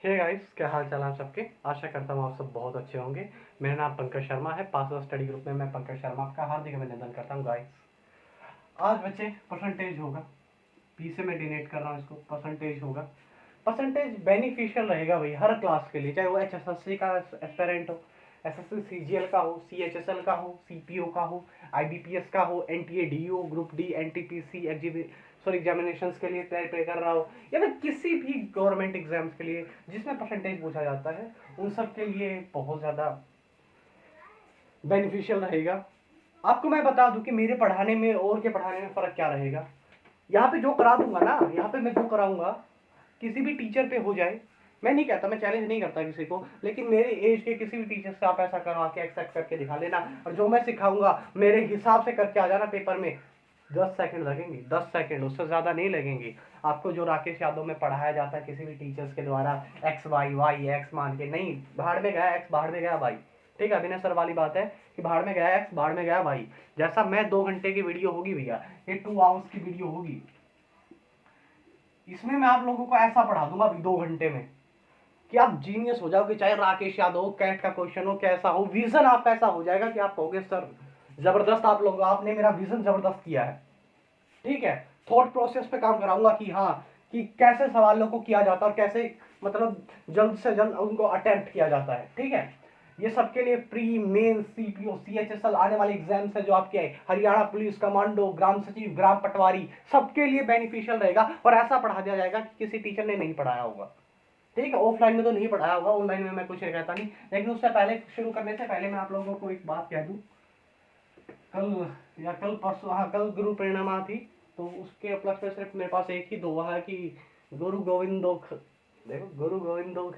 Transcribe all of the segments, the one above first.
Hey guys, क्या हाल चाल आप सबके। आशा करता हूँ आप सब बहुत अच्छे होंगे। मेरा नाम पंकज शर्मा है। पासवर्ड स्टडी ग्रुप में मैं पंकज शर्मा आपका हार्दिक अभिनंदन करता हूँ गाइस। आज बच्चे परसेंटेज होगा। पी से मैं डिनेट कर रहा हूँ इसको। परसेंटेज होगा। परसेंटेज बेनिफिशियल रहेगा भाई हर क्लास के लिए, चाहे वो HSLC का एस्पेरेंट हो, SSC CGL का हो, CHSL का हो, CPO का हो, IBPS का हो, NTA DO, group D, NTPC examinations के लिए तैयारी कर रहा हो, या फिर किसी भी गवर्नमेंट एग्जाम्स के लिए जिसमें परसेंटेज पूछा जाता है, उन सब के लिए बहुत ज़्यादा बेनिफिशियल रहेगा। आपको मैं बता दूं कि मेरे पढ़ाने में और के पढ़ाने में फ़र्क क्या रहेगा। यहाँ पे जो करा दूंगा ना, यहाँ पे मैं जो कराऊंगा किसी भी टीचर पे हो जाए, मैं नहीं कहता, मैं चैलेंज नहीं करता किसी को, लेकिन मेरे एज के किसी भी टीचर से आप ऐसा करवा के एक्सेप्ट करके दिखा लेना, और जो मैं सिखाऊंगा मेरे हिसाब से करके आ जाना पेपर में। 10 सेकंड लगेंगे, 10 सेकंड, उससे ज़्यादा नहीं लगेंगे। आपको जो राकेश यादव में पढ़ाया जाता है किसी भी टीचर्स के द्वारा, एक्स वाई वाई एक्स मान के, नहीं, भाड़ में गया एक्स, भाड़ में गया वाई। ठीक है, अभिनय सर वाली बात है कि भाड़ में गया एक्स, भाड़ में गया वाई। जैसा मैं 2 घंटे की वीडियो होगी भैया, ये 2 आवर्स की वीडियो होगी, इसमें मैं आप लोगों को ऐसा पढ़ा दूंगा अभी 2 घंटे में कि आप जीनियस हो जाओगे। चाहे राकेश यादव हो, कैट का क्वेश्चन हो, कैसा हो, विजन आपका ऐसा हो जाएगा कि आप कहोगे सर जबरदस्त, आप लोग आपने मेरा विजन जबरदस्त किया है। ठीक है, थॉट प्रोसेस पे काम कराऊंगा कि हाँ, कि कैसे सवालों को किया जाता है और कैसे मतलब जल्द से जल्द उनको अटेम्प्ट किया जाता है। ठीक है, ये सबके लिए प्री मेन CPO CHSL आने वाले एग्जाम्स है जो आपके हरियाणा पुलिस कमांडो, ग्राम सचिव, ग्राम पटवारी, सबके लिए बेनिफिशियल रहेगा। और ऐसा पढ़ा दिया जाएगा कि किसी टीचर ने नहीं पढ़ाया होगा। ठीक है, ऑफलाइन में तो नहीं पढ़ाया होगा, ऑनलाइन में मैं कुछ नहीं कहता नहीं, लेकिन उससे पहले, शुरू करने से पहले मैं आप लोगों को एक बात कह दूं। कल या कल परसों, हाँ, कल गुरु पूर्णिमा थी, तो उसके उपलक्ष्य में सिर्फ मेरे पास एक ही दोहा है कि गुरु गोविंदो देखो, गुरु गोविंदो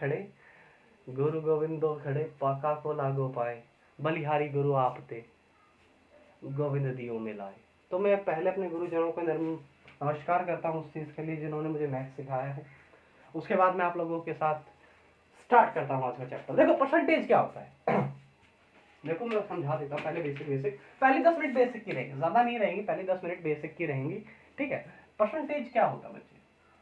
खड़े पाका को लागो पाए, बलिहारी गुरु आपते गोविंद दियो में लाए। तो मैं पहले अपने गुरुजनों को नमस्कार करता हूँ उस चीज़ के लिए जिन्होंने मुझे मैथ्स सिखाया है। उसके बाद मैं आप लोगों के साथ स्टार्ट करता हूँ आज का चैप्टर। देखो परसेंटेज क्या होता है। देखो मैं समझा देता हूँ। पहले बेसिक पहले 10 मिनट बेसिक की रहेंगे, ज़्यादा नहीं रहेंगी, पहले 10 मिनट बेसिक की रहेंगी। ठीक है, परसेंटेज क्या होता है बच्चे।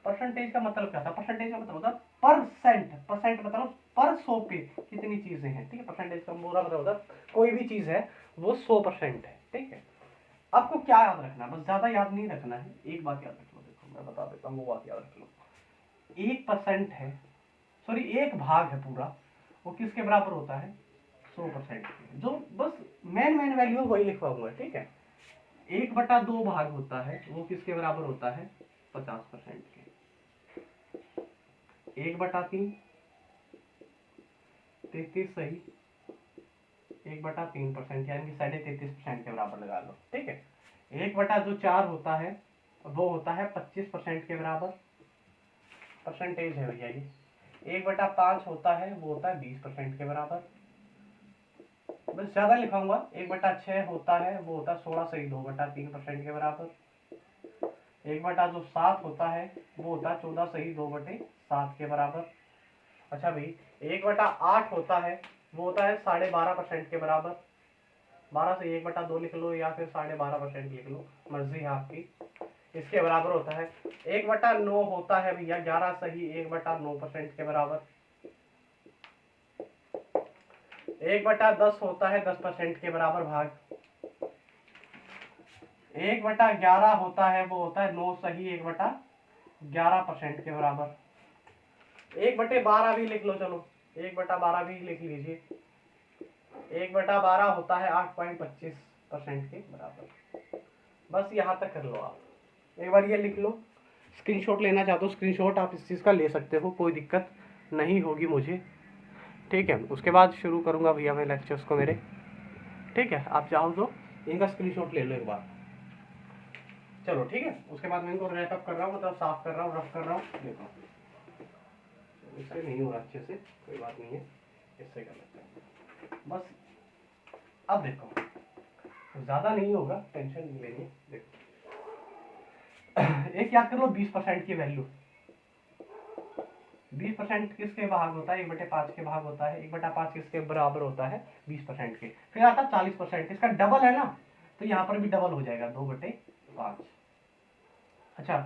परसेंटेज का मतलब क्या था। परसेंटेज का मतलब होता है परसेंट। परसेंट मतलब पर 100 पे कितनी चीज़ें हैं। ठीक है, परसेंटेज का पूरा मतलब होता है कोई भी चीज़ है वो 100% है। ठीक है, आपको क्या याद रखना है, बस ज़्यादा याद नहीं रखना है, एक बात याद रख लो। देखो मैं बता देता हूँ, वो बात याद रख लो। 1% है, सॉरी 1 भाग है पूरा, वो किसके बराबर होता है, 100% के। जो बस मेन वैल्यू वही लिखवाऊंगा। ठीक है, 1/2 भाग होता है, वो किसके बराबर होता है, 50% के। 1/3, 33 सही, 1/3% यानी कि 33.5% के बराबर लगा लो। ठीक है, 1/4 होता है, वो होता है 25% के बराबर। परसेंटेज है भैया ये। 1/5 होता है, वो होता है 20% के बराबर। बस ज़्यादा लिखाऊंगा। 1/6 होता है, वो होता है 16 सही 2/3% के बराबर। 1/7 होता है, वो होता है 14 सही 2/7 के बराबर। अच्छा भाई, 1/8 होता है, वो होता है 12.5% के बराबर। 12 से 1/2 लिख लो या फिर 12.5% लिख लो, मर्जी है आपकी। इसके बराबर होता है 1/9 होता है भैया 11 सही 1/9% के बराबर। 1/10 होता है 10% के बराबर भाग। 1/11 होता है, वो होता है 9 सही 1/11% के बराबर। 1/12 भी लिख लो, चलो 1/12 भी लिख लीजिए। 1/12 होता है 8.25% के बराबर। बस यहाँ तक कर लो आप। एक बार ये लिख लो। स्क्रीनशॉट लेना चाहते हो, स्क्रीनशॉट आप इस चीज़ का ले सकते हो, कोई दिक्कत नहीं होगी मुझे। ठीक है, उसके बाद शुरू करूँगा भैया मैं लेक्चर्स को मेरे। ठीक है, आप चाहो तो इनका स्क्रीनशॉट ले लो एक बार। चलो ठीक है, उसके बाद मैं इनको रैपअप कर रहा हूँ, मतलब साफ कर रहा हूँ, रफ कर रहा हूँ। देखो इससे नहीं हो रहा अच्छे से, कोई बात नहीं है, इससे कर लेते हैं बस। अब देखो ज़्यादा नहीं होगा, टेंशन नहीं लेनी। देखो एक याद कर लो, 20% की वैल्यू। 20% किसके भाग होता है, 1/5 के भाग होता है। 1/5 किसके बराबर होता है, 20% के। फिर आता है 40%, इसका डबल है ना, तो यहाँ पर भी डबल हो जाएगा 2/5। अच्छा,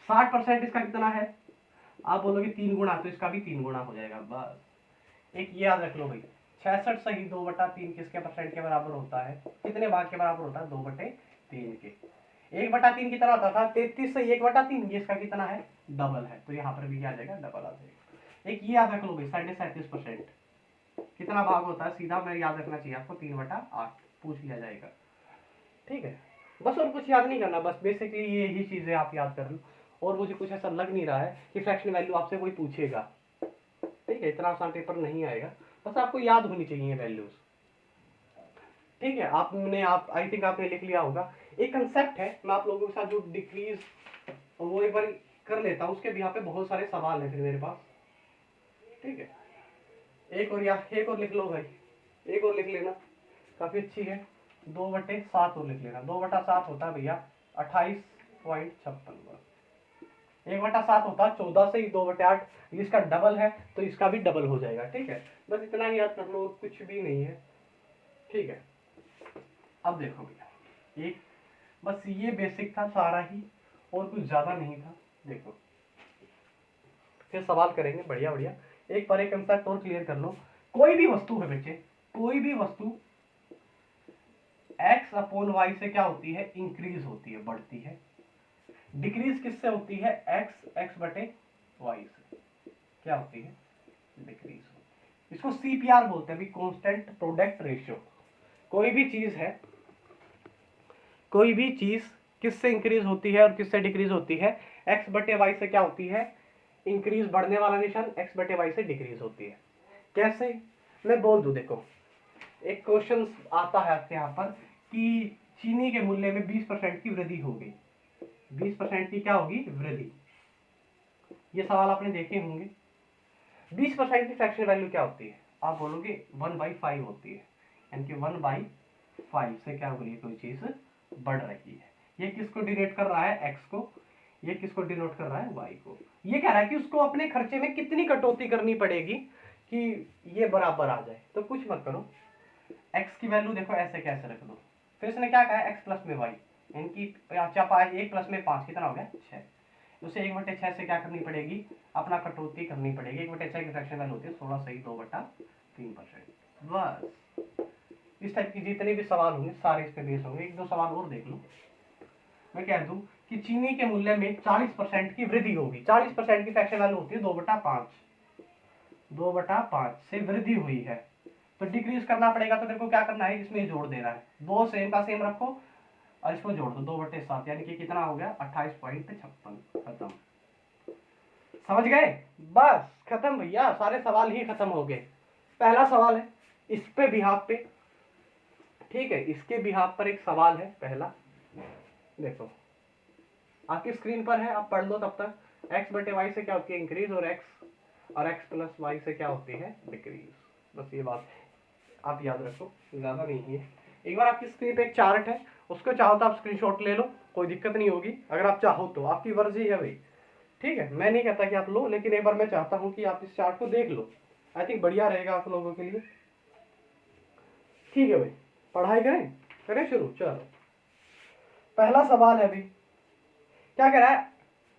60% इसका कितना है, आप बोलोगे 3 गुना, तो इसका भी 3 गुना हो जाएगा। बस एक ये याद रख लो भाई, 66 सही 2/3 किसके परसेंट के बराबर होता है, कितने भाग के बराबर होता है, 2/3 के। 1/3 कितना होता था, 33 सही 1/3, ये इसका कितना है, डबल है, तो यहाँ पर भी क्या आ जाएगा, डबल आ जाएगा। एक ये याद रख लो भाई, 37.5% कितना भाग होता है, सीधा मैं याद रखना चाहिए आपको, 3/8 पूछ लिया जाएगा। ठीक है, बस और कुछ याद नहीं करना, बस बेसिकली ये ही चीजें आप याद कर लो। और मुझे कुछ ऐसा लग नहीं रहा है कि फ्रैक्शन वैल्यू आपसे कोई पूछेगा। ठीक है, इतना आसान पेपर नहीं आएगा, बस आपको याद होनी चाहिए वैल्यूज। ठीक है, आपने आई थिंक आपने लिख लिया होगा। एक कंसेप्ट है, मैं आप लोगों के साथ जो डिक्रीज वो एक बार कर लेता हूँ, उसके भी यहाँ पे बहुत सारे सवाल है फिर मेरे पास। ठीक है, एक और लिख लो भाई, एक और लिख लेना, काफी अच्छी है। 2/7 और लिख लेना, 2/7 होता है भैया 28.56। 1/7 होता है 14 से ही 2/8, इसका डबल है तो इसका भी डबल हो जाएगा। ठीक है, बस इतना ही याद कर लो, कुछ भी नहीं है। ठीक है, अब देखो भैया, एक बस ये बेसिक था सारा ही, और कुछ ज्यादा नहीं था। देखो फिर सवाल करेंगे, बढ़िया बढ़िया। एक पर एक कंसेप्ट और क्लियर कर लो, कोई भी वस्तु है बच्चे, कोई भी वस्तु x/y से क्या होती है, इंक्रीज होती है, बढ़ती है। डिक्रीज किससे होती है, x/y से क्या होती है, डिक्रीज होती है। इसको CPR बोलते हैं, कांस्टेंट प्रोडक्ट रेशियो। कोई भी चीज है, कोई भी चीज किससे इंक्रीज होती है और किससे डिक्रीज होती है, x/y से क्या होती है, इंक्रीज, बढ़ने वाला निशान, x/y से डिक्रीज होती है। कैसे, मैं बोल दूं, देखो एक क्वेश्चन आता है आपके यहाँ पर कि चीनी के मूल्य में 20% की वृद्धि होगी, 20% की क्या होगी, वृद्धि। ये सवाल आपने देखे होंगे। 20% की फ्रैक्शन वैल्यू क्या होती है, आप बोलोगे 1/5 होती है, यानी कि 1/5 से क्या हो रही है, कोई चीज बढ़ रही है। ये किसको डिनोट कर रहा है, x को, ये किसको डिनोट कर रहा है, y को। ये कह रहा है कि उसको अपने खर्चे में कितनी कटौती करनी पड़ेगी कि ये बराबर आ जाए। तो कुछ मत करो, x की वैल्यू देखो ऐसे कैसे रख दो, फिर इसने क्या कहा, x प्लस में y, यानी कि 1 प्लस में 5 कितना हो गया, 6। उसे 1/6 से क्या करनी पड़ेगी, अपना कटौती करनी पड़ेगी। 1/6 की फ्रैक्शन वैल्यू होती है 16 सही 2/3%। बस इस टाइप की जितने भी सवाल होंगे सारे इस पे बेस होंगे। एक दो सवाल और देख लो, मैं कह दूं कि चीनी के मूल्य में 40% की वृद्धि होगी। 40% की फ्रैक्शन वैल्यू होती है 2/5, 2/5 से वृद्धि हुई है, तो डिक्रीज करना पड़ेगा। तो देखो क्या करना है, इसमें जोड़ देना है, दो सेम का सेम रखो और इसको जोड़ दो, 2/7 यानी कि कितना हो गया, 28.56। खत्म, समझ गए, बस खत्म भैया, सारे सवाल ही खत्म हो गए। पहला सवाल है इस पे बिहाफ पे, ठीक है, इसके बिहाफ पर एक सवाल है पहला, देखो आपकी स्क्रीन पर है, आप पढ़ लो तब तक। x/y से क्या होती है, इंक्रीज, और x प्लस y से क्या होती है, डिक्रीज। बस ये बात आप याद रखो, ज्यादा नहीं है। एक बार आपकी स्क्रीन पे एक चार्ट है, उसको चाहो तो आप स्क्रीनशॉट ले लो, कोई दिक्कत नहीं होगी, अगर आप चाहो तो, आपकी मर्जी है भाई। ठीक है, मैं नहीं कहता कि आप लो, लेकिन एक बार मैं चाहता हूँ कि आप इस चार्ट को देख लो, आई थिंक बढ़िया रहेगा आप लोगों के लिए। ठीक है भाई, पढ़ाई करें, करें शुरू, चलो। पहला सवाल है भाई, क्या कह रहा है,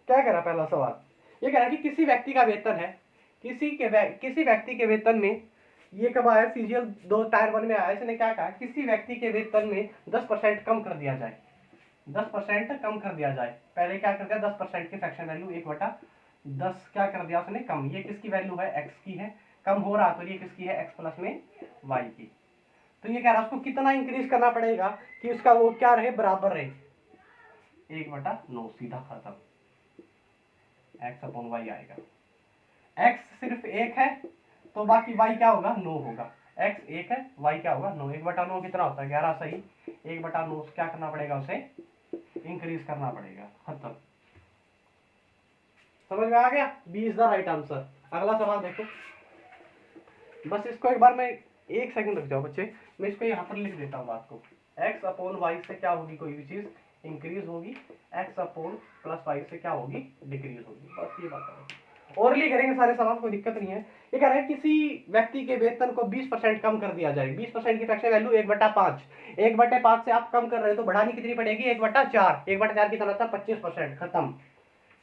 क्या कह रहा है पहला सवाल, ये कह रहा है कि किसी व्यक्ति का वेतन है, किसी व्यक्ति के वेतन में, ये कब आया, सीजीएल 2 टायर 1 में आया। इसने क्या कहा, किसी व्यक्ति के वेतन में 10% कम कर दिया जाए, 10% कम कर दिया जाए। पहले क्या कर दिया, 10% की फ्रैक्शन वैल्यू 1/10 क्या कर दिया उसने, कम। ये किसकी वैल्यू है, x की है, कम हो रहा, तो ये किसकी है, x प्लस में y की। तो ये कह रहा है उसको कितना इंक्रीज करना पड़ेगा कि उसका वो क्या रहे, बराबर रहे, 1/9, सीधा खत्म, x/y आएगा। x सिर्फ 1 है तो बाकी y क्या होगा, 9 होगा। x 1 है, y क्या होगा, 9। 1/9 कितना होता है, 11 सही। 1/9 क्या करना पड़ेगा, उसे इंक्रीज करना पड़ेगा, खत्म। समझ में आ गया, B is the right answer. अगला सवाल देखो, बस इसको एक बार मैं 1 सेकंड रुक जाओ बच्चे, मैं इसको यहाँ पर लिख देता हूँ बात को। x/y से क्या होगी, कोई भी चीज इंक्रीज होगी, x/+y से क्या होगी, डिक्रीज होगी, बस ये बात है। ओरली करेंगे सारे सवाल, कोई दिक्कत नहीं है। ये कह रहा है किसी व्यक्ति के वेतन को 20% कम कर दिया जाए। 20% की फ्रैक्शन वैल्यू 1/5, 1/5 से आप कम कर रहे हो तो बढ़ानी कितनी पड़ेगी, 1/4, 1/4 कितना था, 25%, खत्म।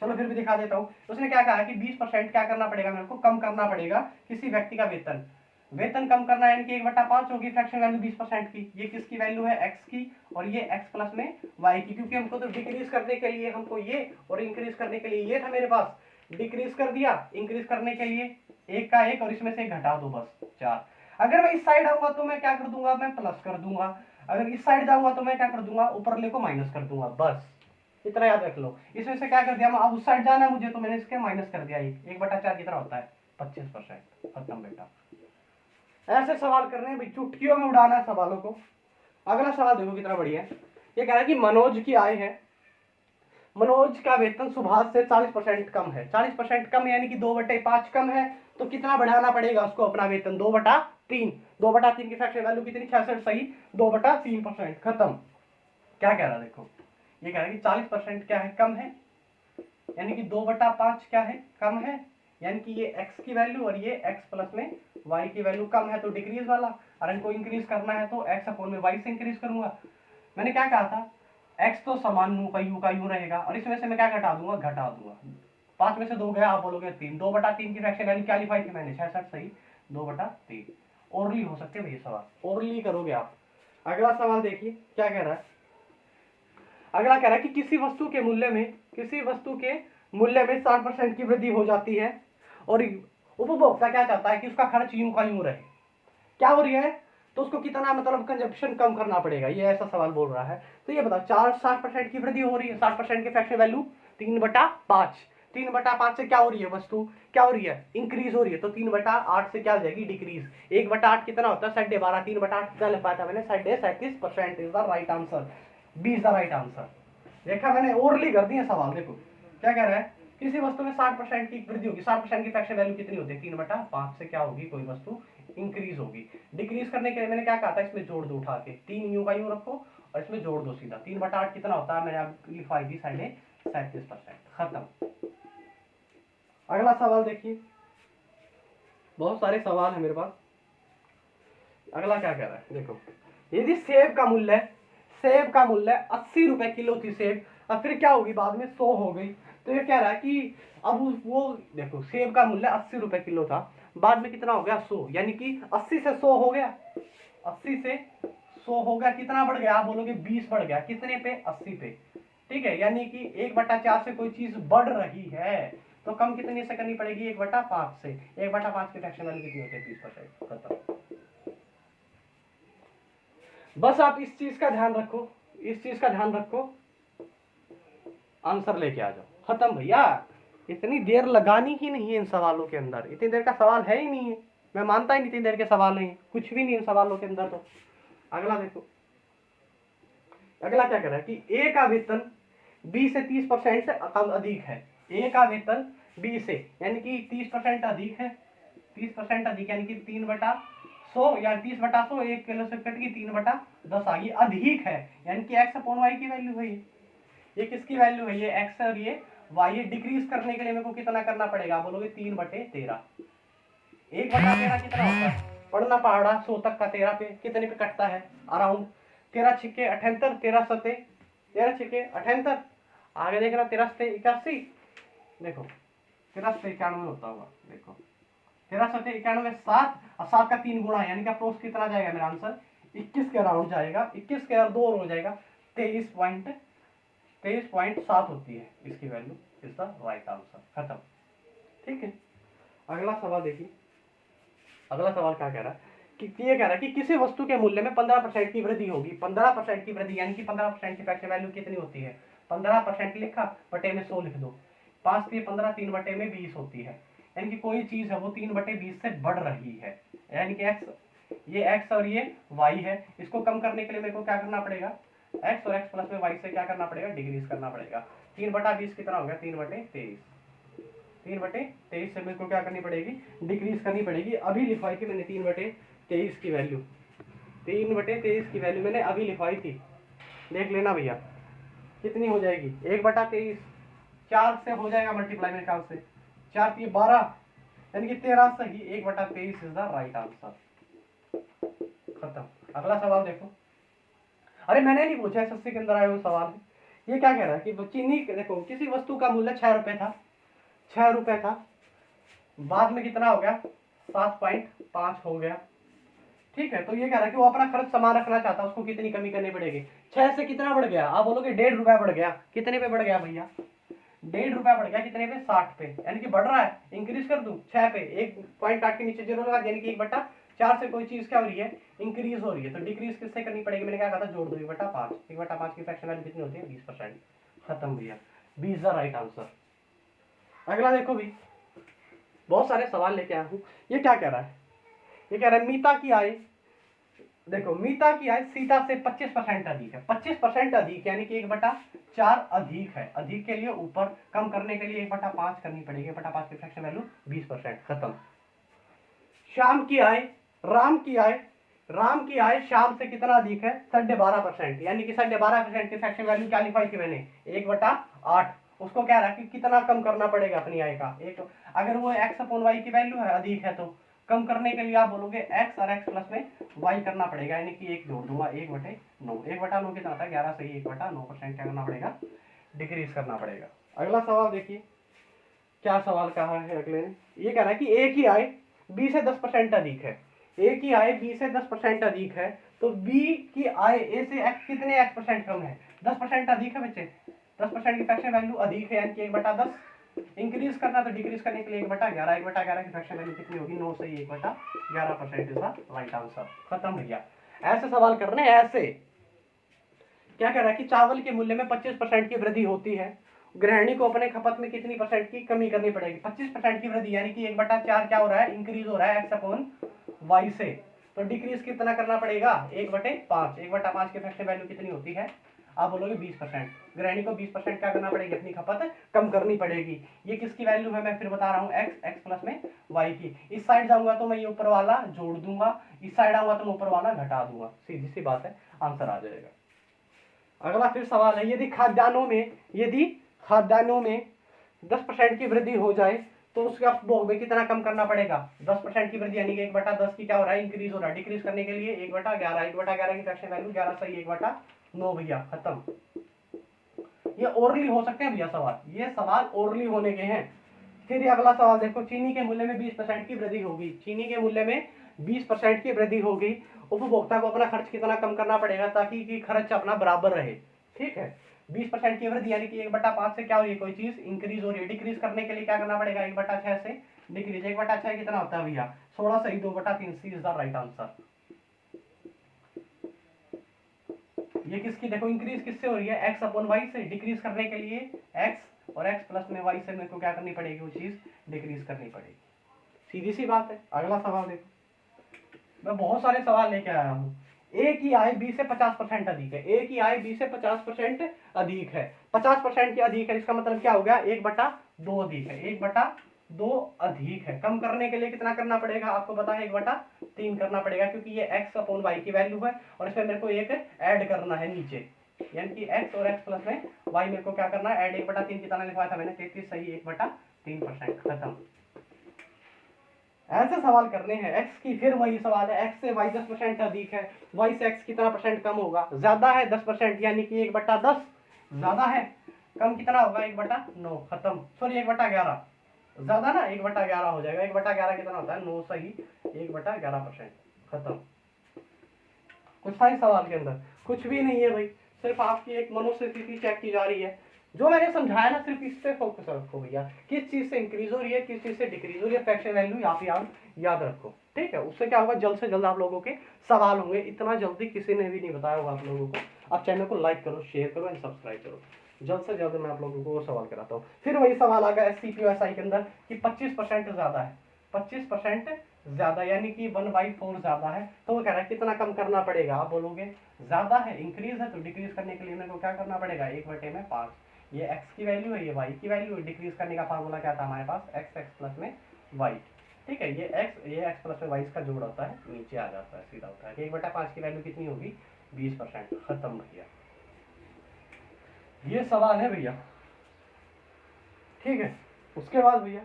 चलो फिर भी दिखा देता हूँ। उसने क्या कहा कि 20% क्या करना पड़ेगा मेरे को, कम करना पड़ेगा किसी व्यक्ति का वेतन। वेतन कम करना है यानी कि 1/5 होगी फ्रैक्शन वैल्यू 20% की। ये किसकी वैल्यू है, एक्स की, और ये एक्स प्लस में वाई की, क्योंकि हमको तो डिक्रीज करने के लिए हमको ये और इंक्रीज करने के लिए ये था मेरे पास। डिक्रीज कर दिया, इंक्रीज करने के लिए एक का एक और इसमें से घटा दो बस 4। अगर मैं इस साइड आऊंगा तो मैं क्या कर दूंगा, मैं प्लस कर दूंगा। अगर इस साइड जाऊंगा तो मैं क्या कर दूंगा, ऊपर ले को माइनस कर दूंगा, बस इतना याद रख लो। इसमें से क्या कर दिया, अब उस साइड जाना है मुझे तो मैंने इसके माइनस कर दिया। 1/4 कितना होता है, 25%। खत्म बेटा। ऐसे सवाल करने हैं भाई, चुटकियों में उड़ाना है सवालों को। अगला सवाल देखो कितना बढ़िया है। ये कह रहा है कि मनोज की आय है, मनोज का वेतन सुभाष से 40% कम है। 40% कम यानी कि 2/5 कम है, तो कितना बढ़ाना पड़ेगा उसको अपना वेतन, 2/3। 2/3 की फ्रैक्शन वैल्यू कितनी, 66, सही, 2/3%। खत्म। क्या कह रहा है देखो, ये कह रहा है कि 40% क्या है, कम है, यानी कि 2/5 क्या है, कम है, यानी कि ये x की वैल्यू और ये x प्लस में y की वैल्यू कम है, तो डिक्रीज वाला। और इनको इंक्रीज करना है तो x अपॉन में y से इंक्रीज करूंगा। मैंने क्या कहा था, x तो समान u का u रहेगा, और इसमें से मैं क्या घटा दूंगा, घटा दूंगा। 5 में से 2 गया, आप बोलोगे 3। 2/3 की फ्रैक्शन वैल्यू क्या लिखाई थी मैंने, 66, सही, 2/3। ओरली हो सकते हैं ये सवाल, ओरली करोगे आप। अगला सवाल देखिए क्या कह रहा है। अगला कह रहा है कि किसी वस्तु के मूल्य में 60% की वृद्धि हो जाती है, और उपभोक्ता क्या चाहता है कि उसका खर्च यूं का यूं रहे। क्या हो रही है, तो उसको कितना मतलब कंजप्शन कम करना पड़ेगा, ये ऐसा सवाल बोल रहा है। तो ये बताओ, 60% की वृद्धि हो रही है, 60% की फ्रैक्शन वैल्यू 3/5। 3/5 से क्या हो रही है, वस्तु क्या हो रही है, इंक्रीज हो रही है, तो 3/8 से क्या हो जाएगी, डिक्रीज। 1/8 कितना होता है, 12.5। 3/8 कितना लिख पाया था मैंने, 37% is the right answer, B is the right answer. देखा मैंने, ओरली कर दिया सवाल। देखो क्या कह रहा है, किसी वस्तु में 60% की वृद्धि होगी, 60% की फ्रैक्शन वैल्यू कितनी होती है, 3/5 से क्या होगी, कोई वस्तु इंक्रीज होगी। डिक्रीज करने के लिए मैंने क्या कहा था, इसमें जोड़ दो उठा के, 3 यूं का यूं रखो और इसमें जोड़ दो सीधा। 3/8 कितना होता है, मैंने आप लिखवाई थी 37%। खत्म। अगला सवाल देखिए, बहुत सारे सवाल है मेरे पास। अगला क्या कह रहा है देखो, यदि सेब का मूल्य 80 रुपए किलो थी सेब, अब फिर क्या होगी, बाद में 100 हो गई। तो ये कह रहा है कि अब वो देखो, सेब का मूल्य 80 रुपए किलो था, बाद में कितना हो गया, 100, यानी कि 80 से 100 हो गया। 80 से 100 हो गया, कितना बढ़ गया, आप बोलोगे 20 बढ़ गया, कितने पे, 80 पे। ठीक है, यानी कि 1/4 से कोई चीज बढ़ रही है, तो कम कितने से करनी पड़ेगी, 1/5 से। 1/5 की फ्रैक्शन वैल्यू कितनी होती है, 20%। खत्म। बस आप इस चीज का ध्यान रखो, इस चीज का ध्यान रखो, आंसर लेके आ जाओ। खत्म भैया, इतनी देर लगानी ही नहीं है इन सवालों के अंदर, इतनी देर का सवाल है ही नहीं है। मैं मानता ही नहीं इतनी देर के सवाल नहीं, कुछ भी नहीं इन सवालों के अंदर। तो अगला देखो, अगला क्या कर रहा है कि ए का वेतन 20 से 30% से अधिक है। ए का वेतन 20 से यानी कि 30% अधिक है, 30% अधिक यानी कि 3/100 या 30/100, 1 किलो से कट की 3/10 आ गई, अधिक है यानी कि x अपॉन y की वैल्यू है। ये किसकी वैल्यू है, ये x और ये y। ये डिक्रीज करने के लिए मेरे को कितना करना पड़ेगा, बोलोगे 3/13। 1/13 कितना होता है, पढ़ना पहाड़ा 100 तक का, 13 पे कितने पे कटता है, अराउंड 13 छिक्के 78, 13 सते 13 छिक्के 78, आगे देखना 13 सते 81, देखो 13 सते 91 होता होगा, देखो 13 सते 91, 7 और 7 का 3 गुणा, यानी कि अप्रोक्स कितना जाएगा मेरा आंसर, 21 के अराउंड जाएगा। 21 के 2 हो जाएगा, 23.7 होती है इसकी value, is the right answer. खत्म। ठीक है, अगला सवाल देखिए। अगला सवाल क्या कह रहा है कि ये कह रहा है कि किसी वस्तु के मूल्य में 15% की वृद्धि होगी। 15% की वृद्धि यानी कि 15% की फ्रैक्शन वैल्यू कितनी होती है, 15% लिखा, बटे में 100 लिख दो, 5 3 15, 3 बटे में 20 होती है, यानी कि कोई चीज है वो 3/20 से बढ़ रही है, यानी कि ये x और ये y है। इसको कम करने के लिए मेरे को क्या करना पड़ेगा, x और x प्लस में y से क्या करना पड़ेगा, डिक्रीज करना पड़ेगा। 3/20 कितना हो गया, 3/23। 3/23 से मेरे को क्या करनी पड़ेगी, डिक्रीज करनी पड़ेगी। अभी लिखवाई थी मैंने 3/23 की वैल्यू, 3/23 की वैल्यू मैंने अभी लिखवाई थी, देख लेना भैया कितनी हो जाएगी, 1/23 4 से हो जाएगा मल्टीप्लाई मेरे ख्याल से, 4 3 12, यानी कि 13 सही, 1/23 इज द राइट आंसर। खत्म। अगला सवाल देखो, अरे मैंने नहीं पूछा, एसएससी के अंदर आए हुए सवाल है ये क्या कह रहा है कि चीनी, देखो किसी वस्तु का मूल्य 6 रुपए था, 6 रुपए था, बाद में कितना हो गया 7.5 हो गया। ठीक है, तो ये कह रहा है कि वो अपना खर्च समान रखना चाहता है, उसको कितनी कमी करनी पड़ेगी। 6 से कितना बढ़ गया, आप बोलोगे 1.5 रुपया बढ़ गया। कितने पे बढ़ गया भैया, 1.5 रुपया बढ़ गया, कितने पे 60 पे, यानी कि बढ़ रहा है। इंक्रीज कर दूं 6 पे, एक पॉइंट काट के नीचे 0 लगा, यानी कि 1/4 से कोई चीज क्या हो रही है, इंक्रीज हो रही है। तो डिक्रीज किससे करनी पड़ेगी, मैंने क्या कहा था, जोड़ दो 1/5। 1/5 की फ्रैक्शन वैल्यू कितनी होती है, 20%। खत्म भैया, 20 द राइट आंसर। अगला देखो भी, बहुत सारे सवाल लेके आया हूं। ये क्या कह रहा है, ये कह रहा है मीता की आय, देखो मीता की आय सीता से 25% अधिक है। 25% अधिक यानी कि 1/4 अधिक है। अधिक के लिए ऊपर, कम करने के लिए 1/5 करनी पड़ेगी। 1/5 की फ्रैक्शन वैल्यू 20%। खत्म। श्याम की आय, राम की आय, राम की आय श्याम से कितना अधिक है, 12.5%, यानी कि 12.5% की फ्रैक्शन वैल्यू क्या लिखवाई थी मैंने, 1/8। उसको कह रहा है कि कितना कम करना पड़ेगा अपनी आय का, एक, अगर वो x/y की वैल्यू है अधिक है, तो कम करने के लिए आप बोलोगे x और x प्लस में y करना पड़ेगा, यानी कि 1 जोड़ दूंगा, 1/9। 1/9 कितना था, 11 सही, 1/9% क्या करना पड़ेगा, डिक्रीज करना पड़ेगा। अगला सवाल देखिए, क्या सवाल कहा है अगले ने, ये कह रहा है कि ए की आय बी से 10% अधिक है। ए की आय बी से 10% अधिक है, तो बी की आय ए से x कितने x% कम है, 10% अधिक है बच्चे। 10% की फ्रैक्शन वैल्यू अधिक है, यानी कि 1/10। इंक्रीज करना तो डिक्रीज करने के लिए 1/11। 1/11 की फ्रैक्शन वैल्यू कितनी होगी, 9 सही, 1/11% इज द राइट आंसर। खत्म भैया। ऐसे सवाल करने हैं, ऐसे। क्या कह रहा है कि चावल के मूल्य में 25% की वृद्धि होती है, गृहिणी को अपने खपत में कितनी परसेंट की कमी करनी पड़ेगी। 25% की वृद्धि यानी कि 1/4 क्या हो रहा है, इंक्रीज हो रहा है x/y से, तो डिक्रीज कितना करना पड़ेगा, 1/5। 1/5 की फ्रैक्शन वैल्यू कितनी होती है, आप बोलोगे 20%। गृहिणी को 20% क्या करना पड़ेगी, अपनी खपत कम करनी पड़ेगी। ये किसकी वैल्यू है, मैं फिर बता रहा हूँ, x प्लस में y की। इस साइड जाऊंगा तो मैं ये ऊपर वाला जोड़ दूंगा, इस साइड आऊंगा तो मैं ऊपर वाला घटा दूंगा, सीधी सी बात है, आंसर आ जाएगा। अगला फिर सवाल है, यदि खाद्यान्नों में 10% की वृद्धि हो जाए तो उसका उपभोग में कितना कम करना पड़ेगा। 10% की वृद्धि यानी कि 1/10 की क्या हो रहा है, इंक्रीज हो रहा है। डिक्रीज करने के लिए 1/11। 1/11 की फ्रैक्शन वैल्यू 11 सही, 1/9 भैया। खत्म। ये ओरली हो सकते हैं भैया सवाल, ये सवाल ओरली होने के हैं। फिर ये अगला सवाल देखो, चीनी के मूल्य में 20% की वृद्धि होगी। चीनी के मूल्य में 20% की वृद्धि होगी, उपभोक्ता को अपना खर्च कितना कम करना पड़ेगा ताकि कि खर्च अपना बराबर रहे। ठीक है, 20% की वृद्धि यानी कि 1/5 से क्या हो रही है, कोई चीज इंक्रीज हो रही है। डिक्रीज करने के लिए क्या करना पड़ेगा, 1/6 से डिक्रीज। 1/6 कितना होता है भैया, 16 सही, 2/3 सी इज द राइट आंसर। ये किसकी, देखो इंक्रीज किससे हो रही है, x/y से। डिक्रीज करने के लिए x और x प्लस में y से मेरे को क्या करनी पड़ेगी, वो चीज डिक्रीज करनी पड़ेगी। सीधी सी बात है। अगला सवाल देखो, मैं बहुत सारे सवाल लेके आया हूँ। ए की आय बी से 50% अधिक है। ए की आय बी से 50% अधिक है। 50% की अधिक है, इसका मतलब क्या हो गया, 1/2 अधिक है। 1/2 अधिक है। कम करने के लिए कितना करना पड़ेगा, आपको पता है 1/3 करना पड़ेगा, क्योंकि ये x/y की वैल्यू है और इसमें मेरे को एक ऐड करना है नीचे, यानी कि x और x प्लस में y मेरे को क्या करना है, ऐड। 1/3 कितना लिखवाया था मैंने, 33 सही, 1/3%। खत्म। ऐसे सवाल करने हैं। x की, फिर वही सवाल है, x से y 10% अधिक है, y से x कितना परसेंट कम होगा, ज्यादा है 10%, यानी कि 1/10 ज्यादा है, कम कितना होगा, 1/9। खत्म। सॉरी 1/11 ज्यादा ना, 1/11 हो जाएगा। 1/11 कितना होता है, 9 सही, 1/11%। खत्म। कुछ था इस सवाल के अंदर, कुछ भी नहीं है भाई, सिर्फ आपकी एक मनोस्थिति चेक की जा रही है। जो मैंने समझाया ना, सिर्फ इस पे फोकस रखो भैया, किस चीज से इंक्रीज हो रही है, किस चीज से डिक्रीज हो रही है, फ्रैक्शन वैल्यू आप याद रखो। ठीक है, उससे क्या होगा, जल्द से जल्द आप लोगों के सवाल होंगे। इतना जल्दी किसी ने भी नहीं बताया होगा आप लोगों को। आप चैनल को लाइक करो, शेयर करो एंड सब्सक्राइब करो। जल्द से जल्द मैं आप लोगों को सवाल कराता हूँ। फिर वही सवाल आ गया SCPSI के अंदर कि 25% ज्यादा है, 25% ज्यादा यानी कि 1/4 ज्यादा है, तो वो कह रहा है कितना कम करना पड़ेगा, आप बोलोगे ज्यादा है, इंक्रीज है, तो डिक्रीज करने के लिए मेरे को क्या करना पड़ेगा, 1/5। ये x की वैल्यू है, ये y की वैल्यू है। डिक्रीज करने का फार्मूला क्या था हमारे पास, x प्लस में y। ठीक है, ये x प्लस में y इसका जोड़ होता है, नीचे आ जाता है, सीधा होता है। 1/5 की वैल्यू कितनी होगी, 20%। खत्म भैया, ये सवाल है भैया। ठीक है, उसके बाद भैया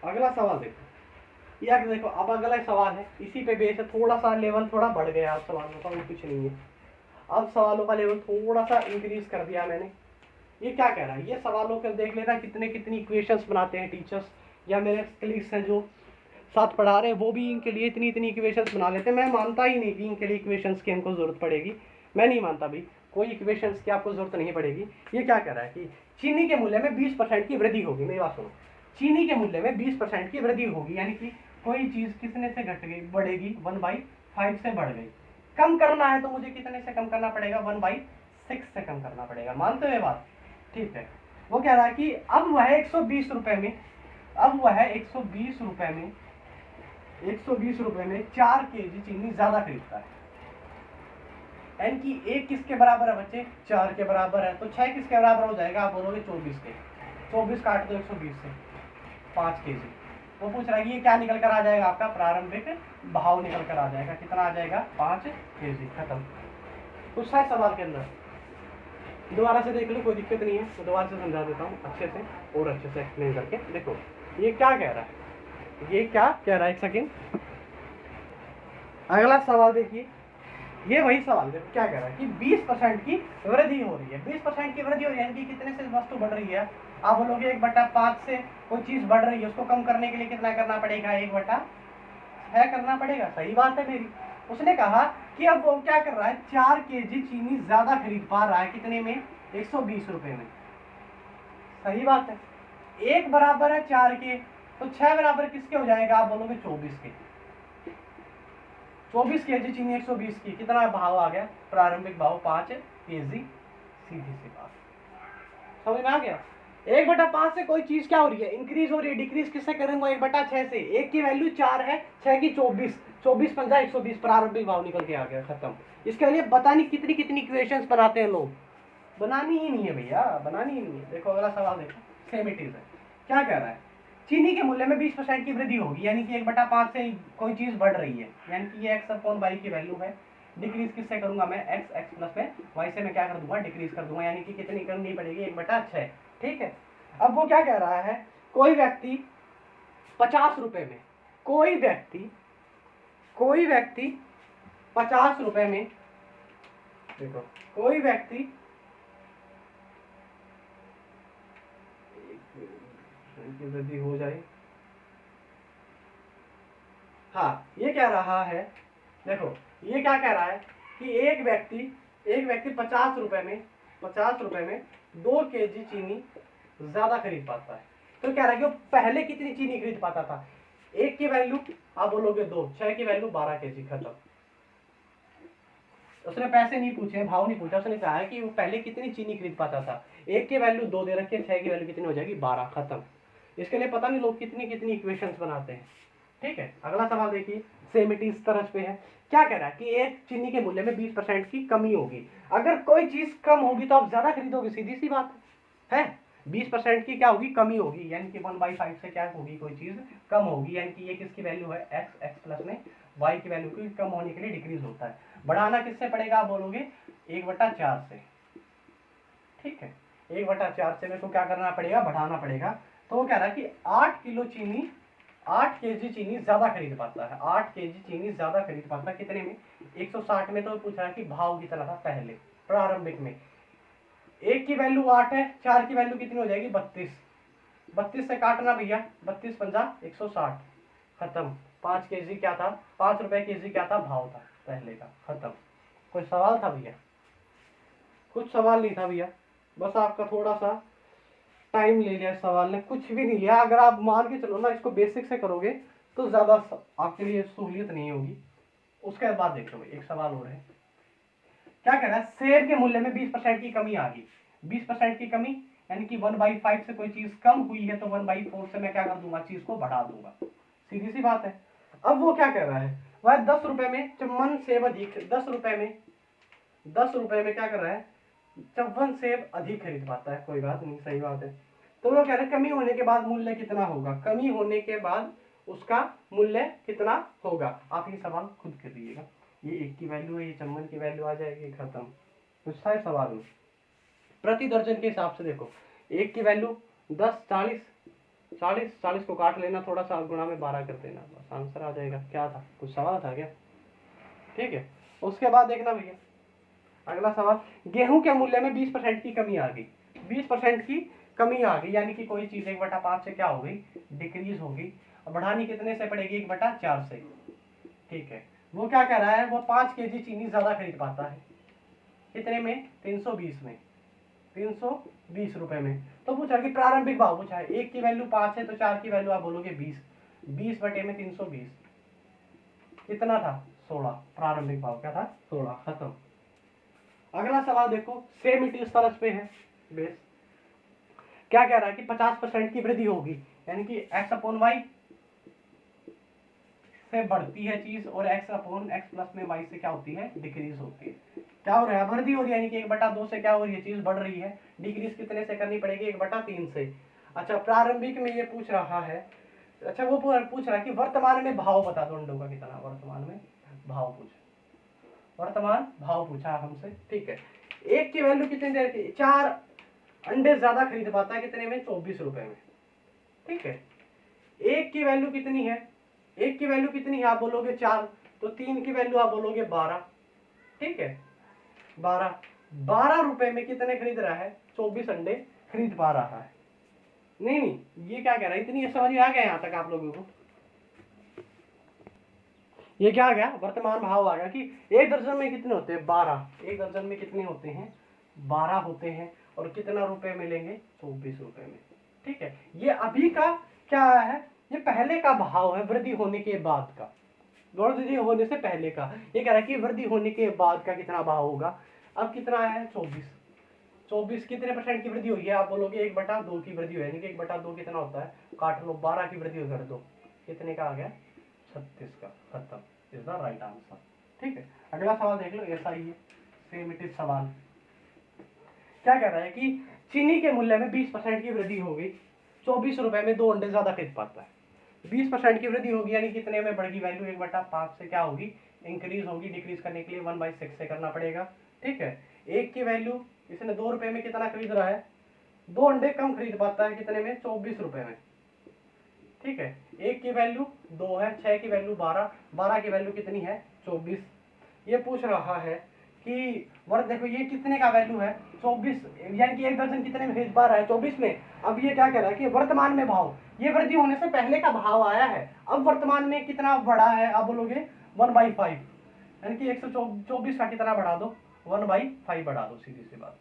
अगला सवाल देखो, या देखो अब अगला सवाल है, इसी पे बेस है, थोड़ा सा लेवल थोड़ा बढ़ गया आप सवाल में, और कुछ नहीं है। अब सवालों का लेवल थोड़ा सा इंक्रीज कर दिया मैंने। ये क्या कह रहा है, ये सवालों के देख लेना कितने कितनी इक्वेशंस बनाते हैं टीचर्स या मेरे कलीग्स हैं जो साथ पढ़ा रहे हैं, वो भी इनके लिए इतनी इतनी इक्वेशंस बना लेते हैं। मैं मानता ही नहीं कि इनके लिए इक्वेशंस की हमको जरूरत पड़ेगी, मैं नहीं मानता भाई कोई इक्वेशंस की आपको जरूरत नहीं पड़ेगी। ये क्या कह रहा है कि चीनी के मूल्य में 20% की वृद्धि होगी। मेरी बात सुनो, चीनी के मूल्य में 20% की वृद्धि होगी, यानी कि कोई चीज कितने से घट गई, बढ़ेगी 1/5 से बढ़ गई। कम करना है तो मुझे कितने से कम करना पड़ेगा, 1/6 से कम करना पड़ेगा। मानते हो ये बात? ठीक है। वो कह रहा है कि अब वह 120 रुपए में, अब वह 120 रुपए में 120 रुपए में 4 केजी चीनी ज्यादा खरीदता है। यानी कि एक किसके बराबर है बच्चे, 4 के बराबर है। तो 6 किसके बराबर हो जाएगा, आप बोलोगे 24 के। 24 काट दो 120 से, 5 केजी। वो पूछ रहा है कि ये क्या निकल कर आ जाएगा, आपका प्रारंभिक भाव निकल कर आ जाएगा। कितना आ जाएगा, 5 केजी। खत्म। कुछ है सवाल के अंदर, दोबारा से देख लो, कोई दिक्कत नहीं है। तो दोबारा से समझा देता हूँ अच्छे से और अच्छे से एक्सप्लेन करके। देखो ये क्या कह रहा है, ये क्या कह रहा है, एक सेकेंड। अगला सवाल देखिए, ये वही सवाल देखो क्या कह रहा है कि 20% की वृद्धि हो रही है। 20% की वृद्धि हो रही है, यानी कि कितने से वस्तु बढ़ रही है। आप बोलोगे 1/5 से कोई चीज बढ़ रही है, उसको कम करने के लिए कितना करना पड़ेगा, 1/6 करना पड़ेगा। सही बात है मेरी। उसने कहा कि अब वो क्या कर रहा है, 4 केजी चीनी ज्यादा खरीद पा रहा है। कितने में, 120 रुपए में। सही बात है। 1 बराबर है 4 के, तो 6 बराबर किसके हो जाएगा, आप बोलोगे 24 के। 24 केजी चीनी 120 की, कितना भाव आ गया, प्रारंभिक भाव 5 केजी। सीधी सी बात, समझ में आ गया। 1/5 से कोई चीज क्या हो रही है, इंक्रीज हो रही है। डिक्रीज किससे करेंगे, 1/6 से। 1 की वैल्यू 4 है, 6 की 24, 24 पंजा 120, प्रारंभिक भाव निकल के आ गया। खत्म। इसके लिए पता नहीं कितनी कितनी इक्वेशंस बनाते हैं लोग, बनानी ही नहीं है भैया, बनानी ही नहीं है। देखो अगला सवाल देखो, सेम इट इज है। क्या कह रहा है, चीनी के मूल्य में 20% की वृद्धि होगी, यानी कि 1/5 से कोई चीज बढ़ रही है, यानी कि ये x/y की वैल्यू है। डिक्रीज किससे करूंगा मैं, x प्लस में y से मैं क्या कर दूंगा, डिक्रीज कर दूंगा, यानी कि कितनी करनी पड़ेगी, 1/6। ठीक है। अब वो क्या कह रहा है, कोई व्यक्ति 50 रुपए में, कोई व्यक्ति 50 रुपए में, देखो कोई व्यक्ति की वृद्धि हो जाए। हाँ, ये कह रहा है, देखो ये क्या कह रहा है कि एक व्यक्ति 50 रुपए में 2 केजी चीनी ज्यादा खरीद पाता है। तो कह रहा है कि वो पहले कितनी चीनी खरीद पाता था, 1 की वैल्यू आप बोलोगे 2, 6 की वैल्यू 12 केजी। खत्म। उसने पैसे नहीं पूछे, भाव नहीं पूछा, उसने कहा है कि वो पहले कितनी चीनी खरीद पाता था। 1 की वैल्यू 2 दे रखी है, 6 की वैल्यू कितनी हो जाएगी, 12। खत्म। इसके लिए पता नहीं लोग कितनी कितनी इक्वेशंस बनाते हैं। ठीक है। अगला सवाल देखिए, सेम इट इज तरह पे है। क्या कह रहा है कि एक चीनी के मूल्य में 20% की कमी होगी। अगर कोई चीज कम होगी तो आप ज्यादा खरीदोगे, सीधी सी बात है। 20% की क्या होगी, कमी होगी, यानी कि 1/5 से क्या होगी, कोई चीज कम होगी, यानी कि ये किसकी वैल्यू है, x प्लस में y की वैल्यू की कम होने के लिए डिक्रीज होता है। बढ़ाना किससे पड़ेगा, आप बोलोगे 1/4 से। ठीक है। 1/4 से मेरे को क्या करना पड़ेगा, बढ़ाना पड़ेगा। तो वो कह रहा है कि 8 केजी चीनी ज्यादा खरीद पाता है। 8 केजी चीनी ज्यादा खरीद पाता है, कितने में, 160 में। तो पूछ रहा है कि भाव कितना था पहले, प्रारंभिक में। 1 की वैल्यू 8 है, 4 की वैल्यू कितनी हो जाएगी, 32। 32 से काटना भैया, 32 पंजा 160। खत्म। 5 केजी क्या था, 5 रुपए केजी क्या था, भाव था पहले का। खत्म। कोई सवाल था भैया, कुछ सवाल नहीं था भैया, बस आपका थोड़ा सा टाइम ले लिया सवाल ने, कुछ भी नहीं लिया। अगर आप मान के चलो ना, इसको बेसिक से करोगे तो ज्यादा आपके लिए सहूलियत नहीं होगी। उसके बाद देखो एक सवाल और है। क्या कह रहा है, सेब के मूल्य में 20% की कमी आ गई। 20% की कमी, यानी कि 1/5 से कोई चीज कम हुई है, तो 1/4 से मैं क्या कर दूंगा, चीज को बढ़ा दूंगा। सीधी सी बात है। अब वो क्या कह रहा है, वह 10 रुपए में चम्मन सेब अधिक, 10 रुपए में क्या कर रहा है, 54 सेब अधिक खरीद पाता है। कोई बात नहीं, सही बात है। तो वो कह रहे हैं कमी होने के बाद मूल्य कितना होगा, कमी होने के बाद उसका मूल्य कितना होगा। आप ये सवाल खुद कर दीजिएगा। ये 1 की वैल्यू है, ये चम्मन की वैल्यू आ जाएगी। खत्म। कुछ था इस सवाल में, प्रति दर्जन के हिसाब से देखो, 1 की वैल्यू 10, 40 को काट लेना, थोड़ा सा गुणा में 12 कर देना, बस आंसर आ जाएगा। क्या था, कुछ सवाल था क्या। ठीक है। उसके बाद देखना भैया, अगला सवाल, गेहूं के मूल्य में 20% की कमी आ गई, 20% की कमी आ गई, यानी कि कोई चीज 1/5 से क्या हो गई, डिक्रीज होगी। और बढ़ानी कितने से पड़ेगी, 1/4 से। ठीक है, वो क्या कह रहा है, वो 5 केजी चीनी ज्यादा खरीद पाता है, कितने में, 320 में, 320 रुपए में। तो पूछा कि प्रारंभिक भाव पूछा है, 1 की वैल्यू 5 है तो 4 की वैल्यू आप बोलोगे 20, 20 बटे में 320 कितना था, 16। प्रारंभिक भाव क्या था, 16। खत्म। अगला सवाल देखो, सेम इट इस तरह पे है बेस। क्या कह रहा है कि 50% की वृद्धि होगी, यानी कि x अपॉन वाई से बढ़ती है चीज और x अपॉन x प्लस में y से क्या होती है, डिक्रीज होती है। क्या हो रहा है, वृद्धि हो रही है, यानी कि 1/2 से क्या हो रही है, चीज बढ़ रही है। डिक्रीज कितने से करनी पड़ेगी, 1/3 से। अच्छा, प्रारंभिक में ये पूछ रहा है, अच्छा वो पूछ रहा है कि वर्तमान में भाव बता दो अंडों का कितना, वर्तमान में भाव पूछा, वर्तमान भाव पूछा हमसे। ठीक है, एक की वैल्यू कितनी देर की, 4 अंडे ज्यादा खरीद पाता है, कितने में, 24 रुपए में। ठीक है, एक की वैल्यू कितनी है, एक की वैल्यू कितनी है आप बोलोगे 4, तो 3 की वैल्यू आप बोलोगे 12। ठीक है, 12 रुपए में कितने खरीद रहा है, 24 अंडे खरीद पा रहा है। नहीं नहीं, ये क्या कह रहा है, इतनी समझ में आ गया यहां तक आप लोगों को, ये क्या आ गया, वर्तमान भाव आ गया कि एक दर्जन में कितने होते हैं, 12, एक दर्जन में कितने होते हैं, 12 होते हैं, और कितना रुपए मिलेंगे, 24 रुपए में। ठीक है, ये अभी का क्या है, ये पहले का भाव है, वृद्धि होने के बाद का, वृद्धि होने से पहले का। ये कह रहा है कि वृद्धि होने के बाद का कितना भाव होगा। अब कितना है, 24, 24 कितने परसेंट की वृद्धि हुई है, आप बोलोगे 1/2 की वृद्धि हुई है, यानी कि 1/2 कितना होता है, काट लो, 12 की वृद्धि कर दो, कितने का आ गया, 36 का। खत्म, इज द राइट आंसर। ठीक है, अगला सवाल देख लो, ऐसा ही है, सेम इट इज सवाल। क्या कह रहा है कि चीनी के मूल्य में 20% की वृद्धि हो गई, 24 रुपए में 2 अंडे ज्यादा खरीद पाता है। 20% की वृद्धि होगी, यानी कितने में बढ़ेगी वैल्यू, 1/5 से क्या होगी, इंक्रीज होगी। डिक्रीज करने के लिए 1/6 से करना पड़ेगा। ठीक है, एक की वैल्यू, इसने 2 रुपए में कितना खरीद रहा है, 2 अंडे कम खरीद पाता है, कितने में, 24 रुपए में। ठीक है, एक की वैल्यू 2 है, 6 की वैल्यू 12, 12 की वैल्यू कितनी है, 24। ये पूछ रहा है कि वर्ग, देखो ये कितने का वैल्यू है, 24, यानी कि एक दर्जन कितने में खरीद पा रहा है, 24 में। अब ये क्या कह रहा है कि वर्तमान में भाव, ये वृद्धि होने से पहले का भाव आया है, अब वर्तमान में कितना बढ़ा है, आप बोलोगे 1/5, यानी कि 124 का कितना बढ़ा दो, 1/5 बढ़ा दो, सीधी सी बात।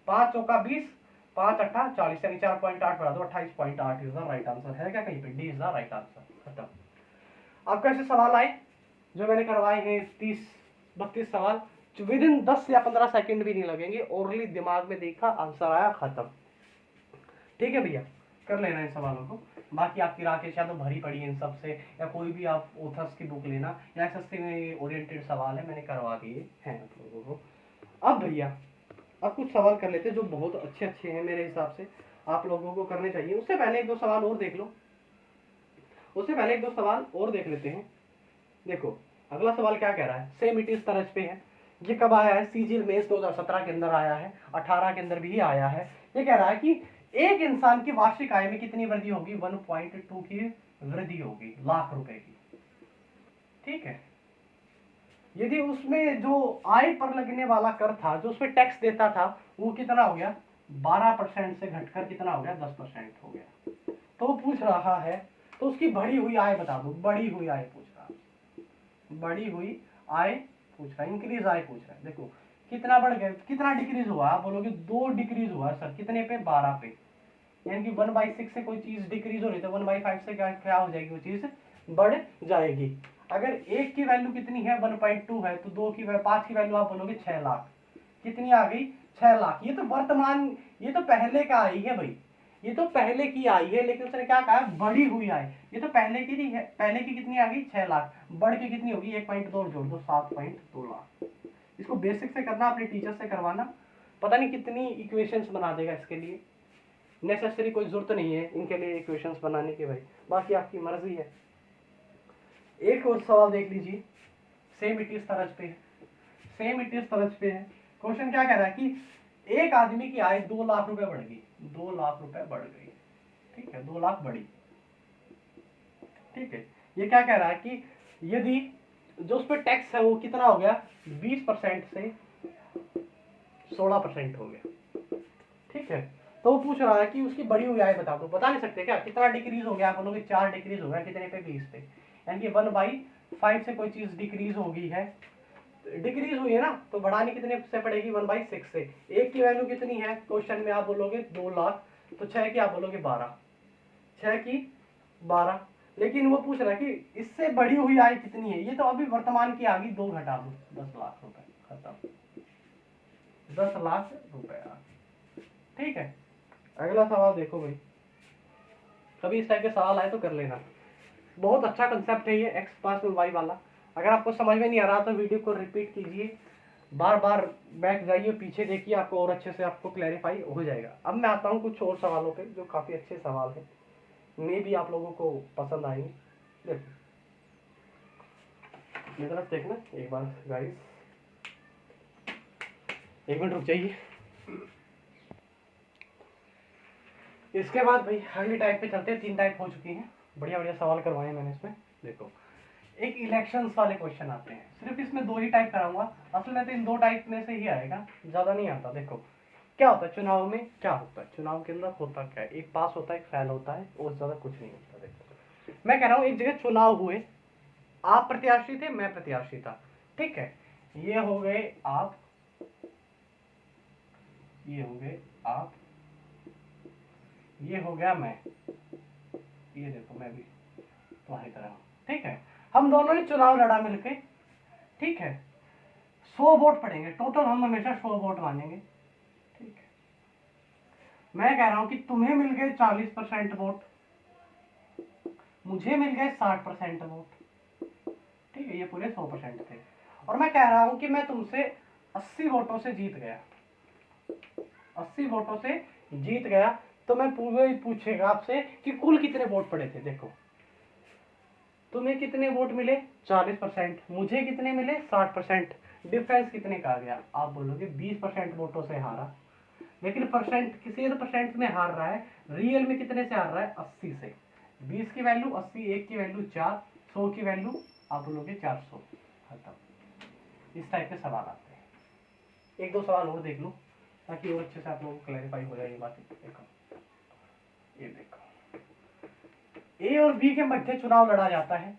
5 चौका 20, 5 अट्ठा 40, यानी 4.8 बढ़ा दो, 28.8 इज द राइट आंसर। है क्या कहीं पे, D is the right answer. खत्म। अब कैसे सवाल आए जो मैंने करवाए हैं, 30-32 सवाल, विद इन 10 या 15 सेकंड भी नहीं लगेंगे, ओरली दिमाग में देखा, आंसर आया, खत्म। ठीक है भैया, कर लेना इन सवालों को। बाकी आपकी राकेश यादव भरी पड़ी है इन सब से, या कोई भी आप ऑथर्स की बुक लेना, या सस्ते में ओरिएंटेड सवाल है, मैंने करवा दिए हैं आप लोगों को। अब भैया, अब कुछ सवाल कर लेते हैं जो बहुत अच्छे अच्छे हैं मेरे हिसाब से, आप लोगों को करने चाहिए। उससे पहले 1-2 सवाल और देख लो, उससे पहले 1-2 सवाल और देख लेते हैं। देखो अगला सवाल क्या कह रहा है, सेम इट इस तरह पे है। ये कब आया है, सीजीएल मेंस 2017 के अंदर आया है, 18 के अंदर भी आया है। ये कह रहा है कि एक इंसान की वार्षिक आय में कितनी वृद्धि होगी, 1.2 की वृद्धि होगी, लाख रुपए की। ठीक है, यदि उसमें जो आय पर लगने वाला कर था, जो उसमें टैक्स देता था, वो कितना हो गया, 12% से घटकर कितना हो गया, 10% हो गया। तो पूछ रहा है, तो उसकी बढ़ी हुई आय बता दो, बढ़ी हुई आय पूछ रहा है, बढ़ी हुई आय पूछ रहा है, इंक्रीज आय पूछ रहा है। देखो कितना बढ़ गया, कितना डिक्रीज हुआ, आप बोलोगे 2 डिक्रीज हुआ सर, कितने पे, 12 पे, यानी कि 1/6 से कोई चीज डिक्रीज हो रही है, तो 1/5 से क्या हो जाएगी, वो चीज बढ़ जाएगी। अगर एक की वैल्यू कितनी है, 1.2 है, तो 5 की वैल्यू आप बोलोगे 6 लाख, कितनी आ गई, 6 लाख। ये तो वर्तमान, ये तो पहले का आई है भाई, ये तो पहले की आई है, लेकिन उसने क्या कहा, बढ़ी हुई आई। ये तो पहले की है, पहले की कितनी आ गई, 6 लाख, बढ़ के कितनी होगी, 1.2 जोड़ दो, 7.2 लाख। इसको बेसिक से करना, अपने टीचर से करवाना, पता नहीं कितनी इक्वेशंस बना देगा इसके लिए। नेसेसरी कोई जरूरत नहीं है इनके लिए इक्वेशंस बनाने की भाई, बाकी आपकी मर्जी है। एक और सवाल देख लीजिए, सेम इट इज तरज पे है, सेम इट इज तरज पे है। क्वेश्चन क्या कह रहा है कि एक आदमी की आय 2 लाख रुपए बढ़ गई, 2 लाख रुपए बढ़ गई। ठीक है, 2 लाख बढ़ी। ठीक है, ये क्या कह रहा है कि यदि जो उस पर टैक्स है वो कितना हो गया, 20% से 16% हो गया। ठीक है, तो वो पूछ रहा है कि उसकी बढ़ी हुई आय बता दो। बता नहीं सकते क्या कितना डिक्रीज हो गया? आप बोलोगे 4 डिक्रीज हो गया, कितने पे? 20 पे। यानी कि 1/5 से कोई चीज डिक्रीज हो गई है, डिक्रीज हुई है ना, तो बढ़ानी कितने से पड़ेगी? 1/6 से। एक की वैल्यू कितनी है क्वेश्चन में? आप बोलोगे 2 लाख, तो 6 की आप बोलोगे 12, 6 की 12। लेकिन वो पूछ रहा है कि इससे बढ़ी हुई आय कितनी है? ये तो अभी वर्तमान की आ गई, 2 घटा दो, 10 लाख रुपए, खत्म, 10 लाख रुपया। ठीक है, अगला सवाल देखो भाई, कभी इस टाइप के सवाल आए तो कर लेना। बहुत अच्छा कंसेप्ट है ये एक्स पास में वाई वाला। अगर आपको समझ में नहीं आ रहा तो वीडियो को रिपीट कीजिए, बार बार बैक जाइए, पीछे देखिए, आपको और अच्छे से आपको क्लैरिफाई हो जाएगा। अब मैं आता हूँ कुछ और सवालों पे जो काफ़ी अच्छे सवाल हैं, मे भी आप लोगों को पसंद आएंगे। देखो मेरी तरफ देखना एक बार गाइस, एक मिनट रुक जाइए। इसके बाद भाई अगली टाइप पे चलते हैं। 3 टाइप हो चुकी हैं, बढ़िया बढ़िया सवाल करवाए मैंने इसमें। देखो एक इलेक्शंस वाले क्वेश्चन आते हैं, सिर्फ इसमें 2 ही टाइप कराऊंगा। असल में तो इन 2 टाइप में से ही आएगा, ज्यादा नहीं आता। देखो क्या होता है चुनाव में, क्या होता है चुनाव के अंदर, होता क्या है? एक पास होता है, एक फेल होता है, और ज्यादा कुछ नहीं होता। देखो मैं कह रहा हूँ एक जगह चुनाव हुए, आप प्रत्याशी थे, मैं प्रत्याशी था, ठीक है, ये हो गए आप, ये हो गए आप, ये हो गया मैं, ये देखो मैं भी तुम्हारी तरह हूं, ठीक है। हम दोनों ने चुनाव लड़ा मिलके, ठीक है, 100 वोट पड़ेंगे टोटल, हम हमेशा 100 वोट मानेंगे, ठीक है। मैं कह रहा हूं कि तुम्हें मिल गए 40% वोट, मुझे मिल गए 60% वोट, ठीक है, ये पूरे 100% थे। और मैं कह रहा हूं कि मैं तुमसे 80 वोटों से जीत गया, 80 वोटों से जीत गया, तो मैं पूछेगा आपसे कि कुल कितने वोट पड़े थे। देखो तुम्हें कितने वोट मिले? 40%, मुझे कितने मिले? 60%। डिफरेंस कितने का आ गया? आप बोलोगे 20% वोटों से हारा। लेकिन परसेंट, किसी तो परसेंट में हार रहा है, रियल में कितने से हार रहा है? 80 से। 20 की वैल्यू 80, 1 की वैल्यू 4, 100 की वैल्यू आप बोलोगे 400, खत्म। इस टाइप के सवाल आते हैं। एक दो सवाल और देख लो ताकि और अच्छे से आप लोगों को क्लैरिफाई हो जाए ये बात। देखो ये देखो, ए और बी के मध्य चुनाव लड़ा जाता है,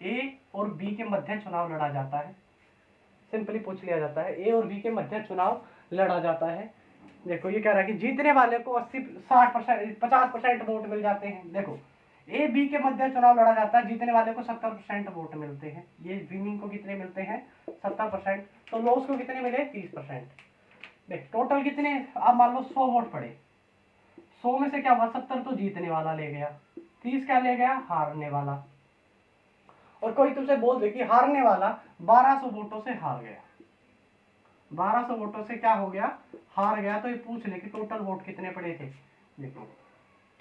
ए और बी के मध्य चुनाव लड़ा जाता है, सिंपली पूछ लिया जाता है, ए और बी के मध्य चुनाव लड़ा जाता है। देखो ये कह रहा है कि जीतने वाले को 80 60% 50% वोट मिल जाते हैं। देखो ए बी के मध्य चुनाव लड़ा जाता है, जीतने वाले को 70% वोट मिलते हैं, ये विनिंग को कितने मिलते हैं? 70%। तो लॉस को कितने मिले? 30%। देख टोटल कितने, आप मान लो 100 वोट पड़े, 100 में से क्या हुआ? 70 तो जीतने वाला ले गया, 30 क्या ले गया? हारने वाला। और कोई तुमसे बोल दे कि हारने वाला 1200 वोटों से हार गया, 1200 वोटों से क्या हो गया? हार गया। तो ये पूछ ले कि टोटल वोट कितने पड़े थे। देखो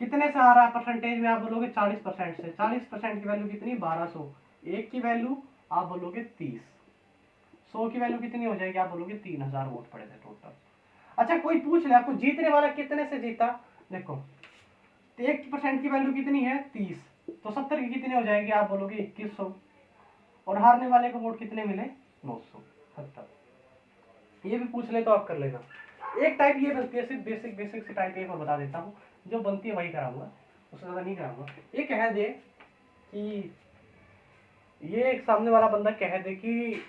कितने से हारा परसेंटेज में? आप बोलोगे 40% से। 40% की वैल्यू कितनी? 1200। एक की वैल्यू आप बोलोगे 30, 100 की वैल्यू कितनी हो जाएगी? आप बोलोगे 3000 वोट पड़े थे टोटल। अच्छा कोई पूछ ले आपको जीतने वाला कितने से जीता। देखो 1% की वैल्यू कितनी है? 30, तो 70 की कितनी हो जाएगी? आप बोलोगे 2100। और हारने वाले को वोट कितने मिले? 900, खत्म। ये भी पूछ ले तो आप कर लेना। एक टाइप ये बनती है, सिर्फ बेसिक बेसिक सी टाइप एक और बता देता हूँ, जो बनती है वही कराऊंगा, उससे ज्यादा नहीं कराऊंगा। ये कह दे कि ये एक सामने वाला बंदा कह दे कि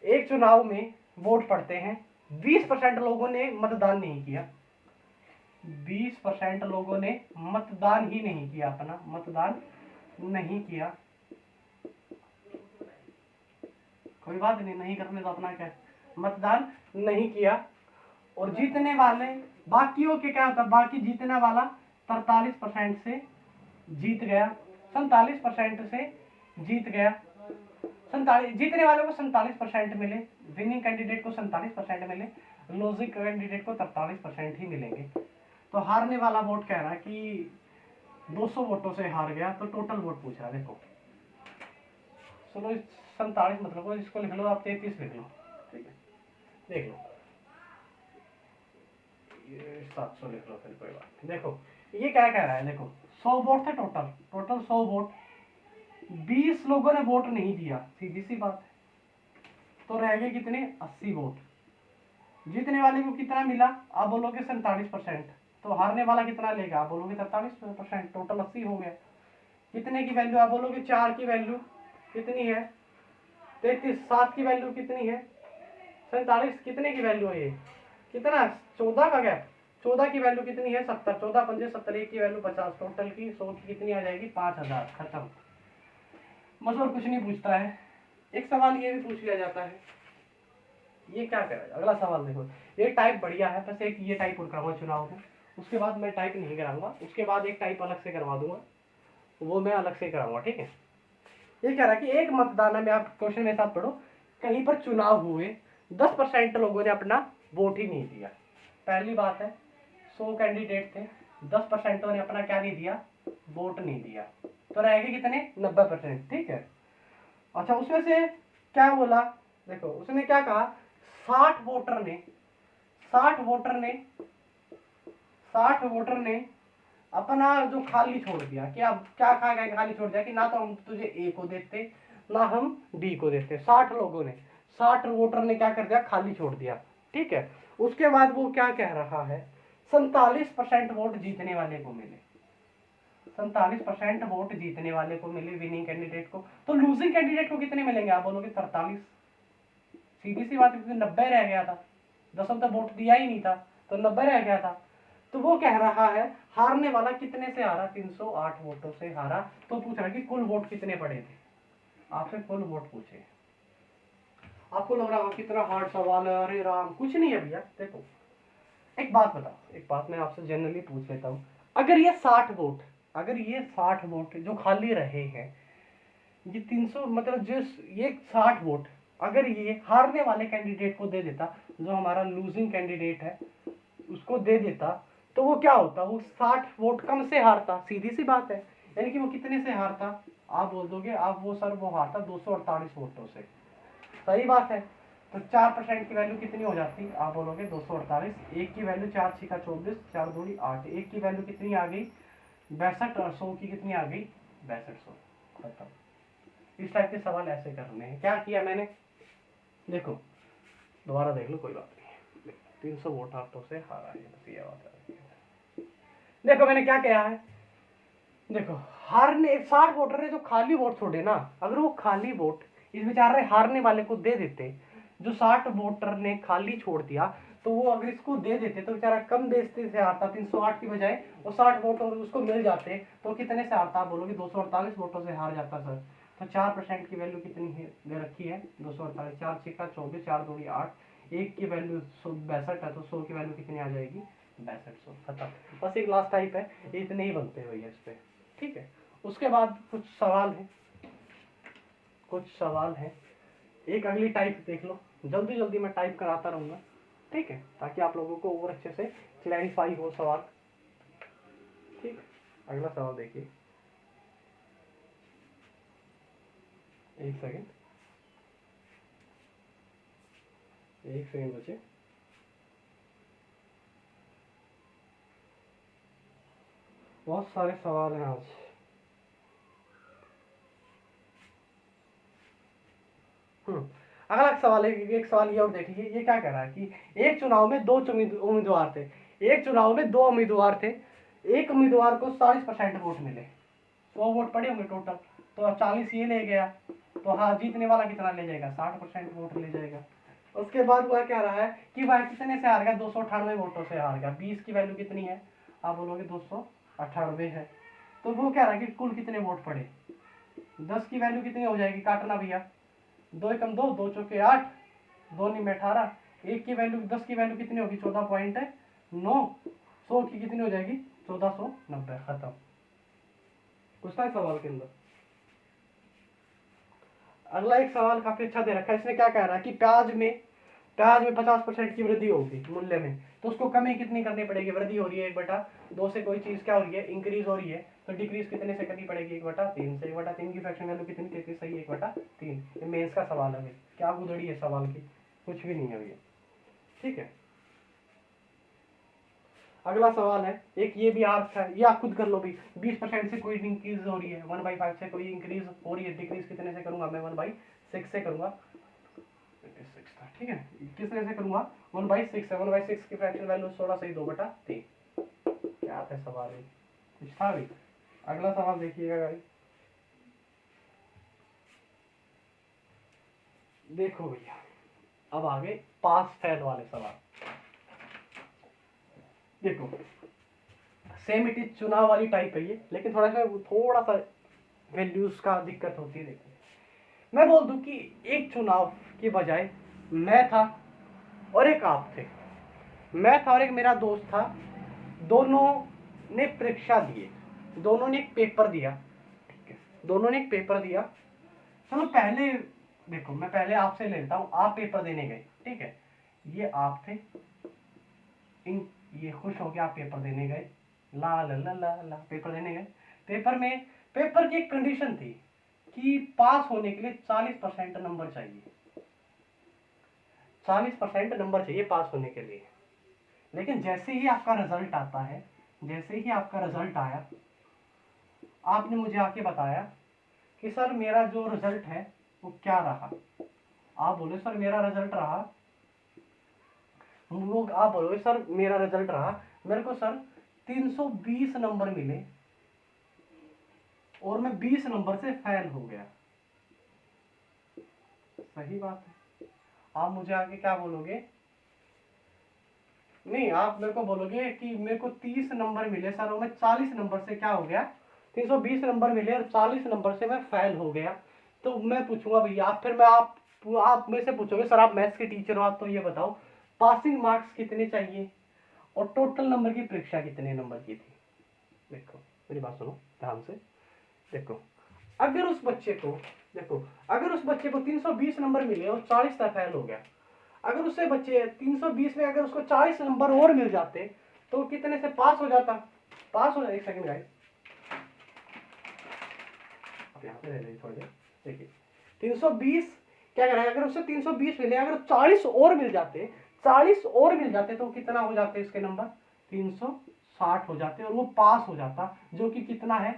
एक चुनाव में वोट पड़ते हैं, 20% लोगों ने मतदान नहीं किया, 20% लोगों ने मतदान ही नहीं किया, अपना मतदान नहीं किया। कोई बात नहीं, नहीं करने तो अपना क्या है, मतदान नहीं किया। और जीतने वाले बाकियों के क्या होता? बाकी जीतने वाला 43% से जीत गया, 47% से जीत गया। 47 जीतने वाले को 47% मिले, विनिंग कैंडिडेट को 47% मिले, लॉजिक कैंडिडेट को 43% ही मिलेंगे। तो हारने वाला वोट कह रहा है कि 200 वोटों से हार गया, तो टोटल वोट पूछ रहा है। देखो चलो 47 मतलब इसको लिख लो आप, 33 लिख लो, ठीक है, देख लो ये 700 लिख लो, फिर कोई बात नहीं। देखो ये क्या कह रहा है, देखो 100 वोट थे टोटल, टोटल 100 वोट, 20 लोगों ने वोट नहीं दिया, सीधी सी बात है, तो रह गए कितने? 80 वोट। जीतने वाले को कितना मिला, आप बोलोगे 47%। तो हारने वाला कितना लेगा, आप बोलोगे 43%। टोटल 80 हो गया। कितने की वैल्यू, आप बोलोगे 4 की वैल्यू कितनी है 33, 7 की वैल्यू कितनी है 47, कितने की वैल्यू है ये कितना 14 का गैप, 14 की वैल्यू कितनी है 70, 14 पंजे 70, एक की वैल्यू 50, टोटल की 100 की कितनी आ जाएगी 5000। खत्म। बस और कुछ नहीं पूछता है। एक सवाल ये भी पूछ लिया जाता है, ये क्या करेगा। अगला सवाल देखो, ये टाइप बढ़िया है, बस एक ये टाइप और कराऊंगा चुनाव में, उसके बाद मैं टाइप नहीं कराऊंगा, उसके बाद एक टाइप अलग से करवा दूंगा, वो मैं अलग से कराऊंगा, ठीक है। ये कह रहा है कि एक मतदान में, आप क्वेश्चन मेरे साथ पढ़ो, कहीं पर चुनाव हुए 10% लोगों ने अपना वोट ही नहीं दिया। पहली बात है 100 कैंडिडेट थे, 10% ने अपना क्या नहीं दिया, वोट नहीं दिया, तो रहेंगे कितने 90%, ठीक है। अच्छा उसमें से क्या बोला, देखो उसने क्या कहा, 60 वोटर ने 60 वोटर ने 60 वोटर ने अपना जो खाली छोड़ दिया, कि अब क्या खा गए, खाली छोड़ दिया कि ना तो हम तुझे ए को देते ना हम डी को देते। 60 लोगों ने, 60 वोटर ने क्या कर दिया, खाली छोड़ दिया, ठीक है। उसके बाद वो क्या कह रहा है, 47% वोट जीतने वाले को मिले, 47% वोट जीतने वाले को मिले, विनिंग कैंडिडेट को। तो लूजिंग कैंडिडेट को कितने मिलेंगे, आप बोलोगे 43। सीधी सी बात, क्योंकि 90 रह गया था, 10 तो वोट दिया ही नहीं था, तो 90 रह गया था। तो वो कह रहा है हारने वाला कितने से हारा, 308 वोटों से हारा। तो पूछ रहा है कि कुल वोट कितने पड़े थे, आपसे कुल वोट पूछे। आपको लग रहा है कितना हार्ड सवाल है, अरे राम कुछ नहीं है भैया। देखो एक बात बताओ, एक बात मैं आपसे जनरली पूछ लेता हूँ, अगर ये 60 वोट, अगर ये 60 वोट जो खाली रहे हैं, ये 300 मतलब जिस ये 60 वोट अगर ये हारने वाले कैंडिडेट को दे देता, जो हमारा लूजिंग कैंडिडेट है उसको दे देता, तो वो क्या होता, वो 60 वोट कम से हारता, सीधी सी बात है। यानी कि वो कितने से हारता, आप बोल दोगे आप वो सर वो हारता 248 वोटों से, सही बात है। तो 4% की वैल्यू कितनी हो जाती, आप बोलोगे 248, एक की वैल्यू 4 6 24, 4 दूनी 8, एक की वैल्यू कितनी आ गई 62, और 100 की कितनी आ गई 6200। खत्म। इस टाइप के सवाल ऐसे करने हैं। क्या किया मैंने, देखो दोबारा देख लो कोई बात नहीं, 300 वोट हाथों से हारा है, बस ये बात है। देखो मैंने क्या किया है, देखो हारने 60 वोटर ने जो खाली वोट छोड़े ना, अगर वो खाली वोट इस बेचारे हारने वाले को दे देते, जो 60 वोटर ने खाली छोड़ दिया, तो वो अगर इसको दे देते तो बेचारा कम बेइज्जती से हारता, 308 की बजाय वो 60 वोट उसको मिल जाते, तो कितने से हारता, आप बोलोगे 248 वोटों से हार जाता सर। तो 4% की वैल्यू कितनी है दे रखी है 248, 4 6 24, 4 दूनी 8, एक की वैल्यू 62 है, तो 100 की वैल्यू कितनी आ जाएगी 6200। खत्म। बस एक लास्ट टाइप है, इतने ही बनते हुए इस पे, ठीक है। उसके बाद कुछ सवाल है, कुछ सवाल है, एक अगली टाइप देख लो, जल्दी जल्दी मैं टाइप कराता रहूंगा, ठीक है, ताकि आप लोगों को और अच्छे से क्लैरिफाई हो सवाल, ठीक है। अगला सवाल देखिए, एक सेकंड, एक सेकंड बचे। बहुत सारे सवाल हैं आज। अगला सवाल है, एक सवाल ये और देख लीजिए, ये क्या कह रहा है कि एक चुनाव में दो उम्मीदवार थे, एक चुनाव में दो उम्मीदवार थे, एक उम्मीदवार को 40% वोट मिले, 100 वोट पड़े होंगे टोटल, तो 40 ये ले गया, तो हाँ जीतने वाला कितना ले जाएगा 60% वोट ले जाएगा। उसके बाद वह कह रहा है कि वह कितने से हार गया, 298 वोटों से हार गया, 20 की वैल्यू कितनी है, आप बोलोगे 298 है। तो वो कह रहा है कि कुल कितने वोट पड़े, 10 की वैल्यू कितनी हो जाएगी, काटना भैया, 2 एकम 2, 2 चौके 8, 2 में 18, एक की वैल्यू 10 की वैल्यू कितनी होगी 14.9, 100 की कितनी हो जाएगी 1490। खत्म। पूछता है सवाल के अंदर। अगला एक सवाल काफी अच्छा दे रखा है, इसने क्या कह रहा है कि प्याज में 50% की वृद्धि होगी मूल्य में, तो उसको कमी कितनी करनी पड़ेगी, वृद्धि हो रही है 1/2 से, कोई चीज क्या हो रही है इंक्रीज हो रही है, तो डिक्रीज कितने से करनी पड़ेगी 1/3 से, 1/3 की फ्रैक्शन वैल्यू कितनी, 33 सही 1/3। ये मेंस का सवाल है, क्या गुदड़ी है सवाल की, कुछ भी नहीं है भैया, ठीक है। अगला सवाल है एक, ये भी आप है, ये आप खुद कर लो भी, 20% से कोई इंक्रीज हो रही है, 1/5 से कोई इंक्रीज हो रही है, डिक्रीज कितने से करूंगा मैं 1/6 से करूंगा, 26 का, ठीक है। किस तरह से करूंगा, 1/6 है, 1/6 की फ्रैक्शन वैल्यू 16 सही 2/3। क्या था सवाल है, कुछ था भी। अगला सवाल देखिएगा गाइस, देखो भैया, अब आगे पास फेल वाले सवाल। देखो सेम इट इज चुनाव वाली टाइप है ये, लेकिन थोड़ा सा वैल्यूज का दिक्कत होती है। देखो मैं बोल दूं कि एक चुनाव की बजाय मैं था और एक आप थे, मैं था और एक मेरा दोस्त था, दोनों ने परीक्षा दिए, दोनों ने एक पेपर दिया, ठीक है, दोनों ने एक पेपर दिया। चलो पहले देखो, मैं पहले आपसे लेता हूँ, आप पेपर देने गए, ठीक है, ये आप थे, इन ये खुश हो के आप पेपर देने गए, ला ला ला ला ला पेपर देने गए। पेपर की एक कंडीशन थी कि पास होने के लिए 40% नंबर चाहिए, 40% नंबर चाहिए पास होने के लिए। लेकिन जैसे ही आपका रिजल्ट आता है, जैसे ही आपका रिजल्ट आया, आपने मुझे आके बताया कि सर मेरा जो रिजल्ट है वो क्या रहा। आप बोले सर मेरा रिजल्ट रहा, लोग आप बोलोगे सर मेरा रिजल्ट रहा, मेरे को सर 320 नंबर मिले और मैं 20 नंबर से फेल हो गया। सही बात है। आप मुझे आगे क्या बोलोगे, नहीं आप मेरे को बोलोगे कि मेरे को 30 नंबर मिले सर और मैं 40 नंबर से क्या हो गया, 320 नंबर मिले और 40 नंबर से मैं फेल हो गया। तो मैं पूछूंगा भैया, फिर मैं आप मेरे से पूछोगे सर आप मैथ्स के टीचर हो, आप तो ये बताओ पासिंग मार्क्स कितने चाहिए और टोटल नंबर की परीक्षा कितने नंबर की थी। देखो मेरी बात सुनो ध्यान से, देखो अगर उस बच्चे को, देखो अगर उस बच्चे को 320 नंबर मिले और 40 तक फेल हो गया, अगर उससे बच्चे 320 में अगर उसको 40 नंबर और मिल जाते तो कितने से पास हो जाता, पास हो जाए। एक सेकंड गाइस, अब यहाँ पे रह थोड़ी देर, देखिए 320 क्या करेगा, अगर उससे 320 मिले, अगर 40 और मिल जाते, 40 और मिल जाते तो कितना हो जाते इसके नंबर, 360 हो जाते और वो पास हो जाता, जो कि कितना है,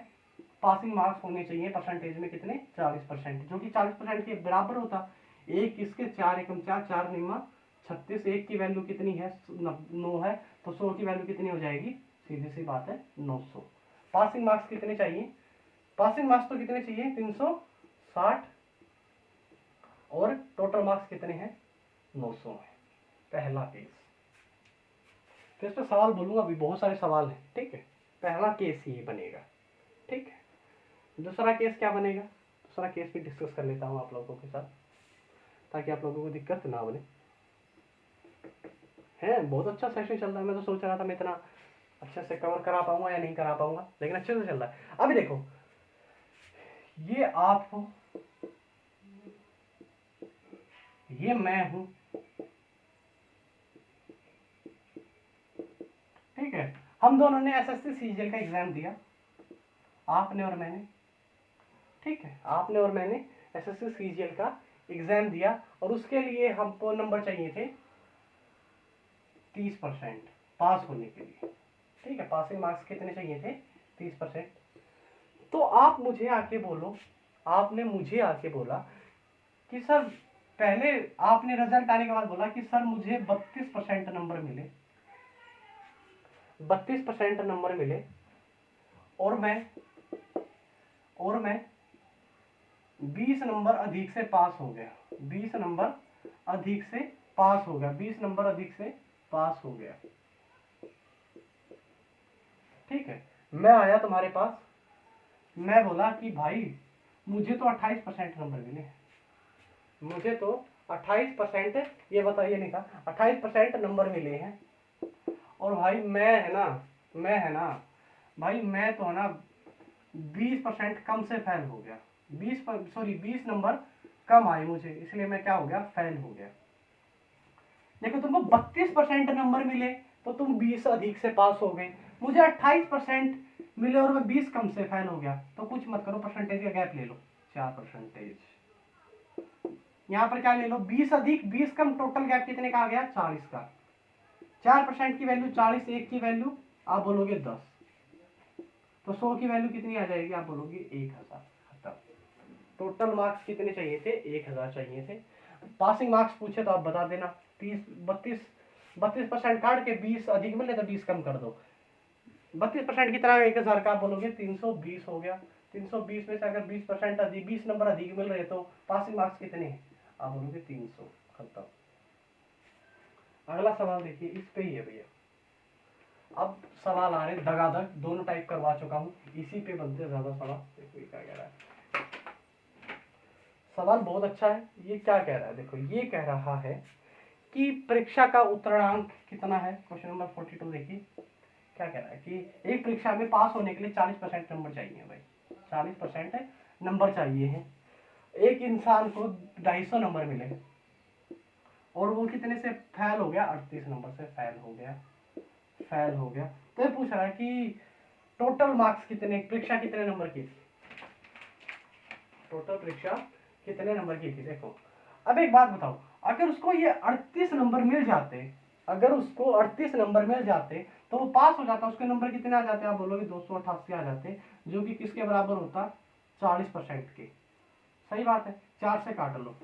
पासिंग मार्क्स होने चाहिए परसेंटेज में कितने, 40%, जो कि 40% के बराबर होता। एक इसके 4 एकम 4, 4 निम्मा 36, एक की वैल्यू कितनी है 9 है, तो 100 की वैल्यू कितनी हो जाएगी, सीधी सी बात है 900। पासिंग मार्क्स कितने चाहिए, पासिंग मार्क्स तो कितने चाहिए 360 और टोटल मार्क्स कितने हैं 900 है। पहला केस, तो इस पर सवाल बोलूंगा, अभी बहुत सारे सवाल हैं, ठीक है, पहला केस ये बनेगा, ठीक है। दूसरा केस क्या बनेगा, दूसरा केस भी डिस्कस कर लेता हूँ आप लोगों के साथ, ताकि आप लोगों को दिक्कत ना बने। है बहुत अच्छा सेशन चल रहा है, मैं तो सोच रहा था मैं इतना अच्छे से कवर करा पाऊंगा या नहीं करा पाऊंगा, लेकिन अच्छे से चल रहा है। अभी देखो ये आप हो, ये मैं हूं, ठीक है, हम दोनों ने एसएससी सीजीएल का एग्जाम दिया, आपने और मैंने, ठीक है, आपने और मैंने एसएससी सीजीएल का एग्जाम दिया और उसके लिए हमको नंबर चाहिए थे 30% पास होने के लिए, ठीक है, पासिंग मार्क्स कितने चाहिए थे 30%। तो आप मुझे आके बोलो, आपने मुझे आके बोला कि सर, पहले आपने रिजल्ट आने के बाद बोला कि सर मुझे 32% नंबर मिले, 32% नंबर मिले और मैं 20 नंबर अधिक से पास हो गया, 20 नंबर अधिक से पास हो गया, 20 नंबर अधिक से पास हो गया, ठीक है। मैं आया तुम्हारे पास, मैं बोला कि भाई मुझे तो 28% नंबर मिले, मुझे तो 28%, ये बताइए नहीं था, 28% नंबर मिले हैं और भाई मैं है ना भाई मैं तो है ना 20% कम से फेल हो गया, 20 नंबर कम आए मुझे, इसलिए मैं क्या हो गया, फेल हो गया। देखो तुमको 32% नंबर मिले तो तुम 20 अधिक से पास हो गए, मुझे 28% मिले और मैं 20 कम से फेल हो गया, तो कुछ मत करो, परसेंटेज का गैप ले लो 4%। यहाँ पर क्या ले लो, 20 अधिक 20 कम, टोटल गैप कितने का आ गया, 40 का। 4% की वैल्यू 40, एक की वैल्यू आप बोलोगे 10, तो 100 की वैल्यू कितनी आ जाएगी, आप बोलोगे 1000। खत्म। टोटल मार्क्स कितने चाहिए थे, 1000 चाहिए थे। पासिंग मार्क्स पूछे तो आप बता देना। 32% काट के 20 अधिक मिले तो 20 कम कर दो। 32% कितना 1000 का, आप बोलोगे 320 हो गया। 320 में से अगर 20% अधिक, 20 नंबर अधिक मिल रहे तो पासिंग मार्क्स कितने हैं, आप बोलोगे 300। खत्म। अगला सवाल देखिए, इस पे ही है भैया। अब सवाल आ रहे दगादग, दोनों टाइप करवा चुका हूँ, इसी पे बनते ज्यादा सवाल। देखो ये क्या कह रहा है, सवाल बहुत अच्छा है। ये क्या कह रहा है, देखो ये कह रहा है कि परीक्षा का उत्तीर्णांक कितना है। क्वेश्चन नंबर 42 देखिए क्या कह रहा है कि एक परीक्षा में पास होने के लिए 40% नंबर चाहिए भाई, 40% नंबर चाहिए है। एक इंसान को 250 नंबर मिले और वो कितने से फेल हो गया, 38 नंबर से फेल हो गया। तो ये पूछ रहा है कि टोटल मार्क्स कितने, परीक्षा कितने नंबर की थी, टोटल परीक्षा कितने नंबर की थी। देखो अब एक बात बताओ, अगर उसको ये 38 नंबर मिल जाते, अगर उसको 38 नंबर मिल जाते तो वो पास हो जाता। उसके नंबर कितने आ जाते, आप बोलोगे 288 आ जाते, जो कि किसके बराबर होता, 40% के। सही बात है, 4 से काट लो,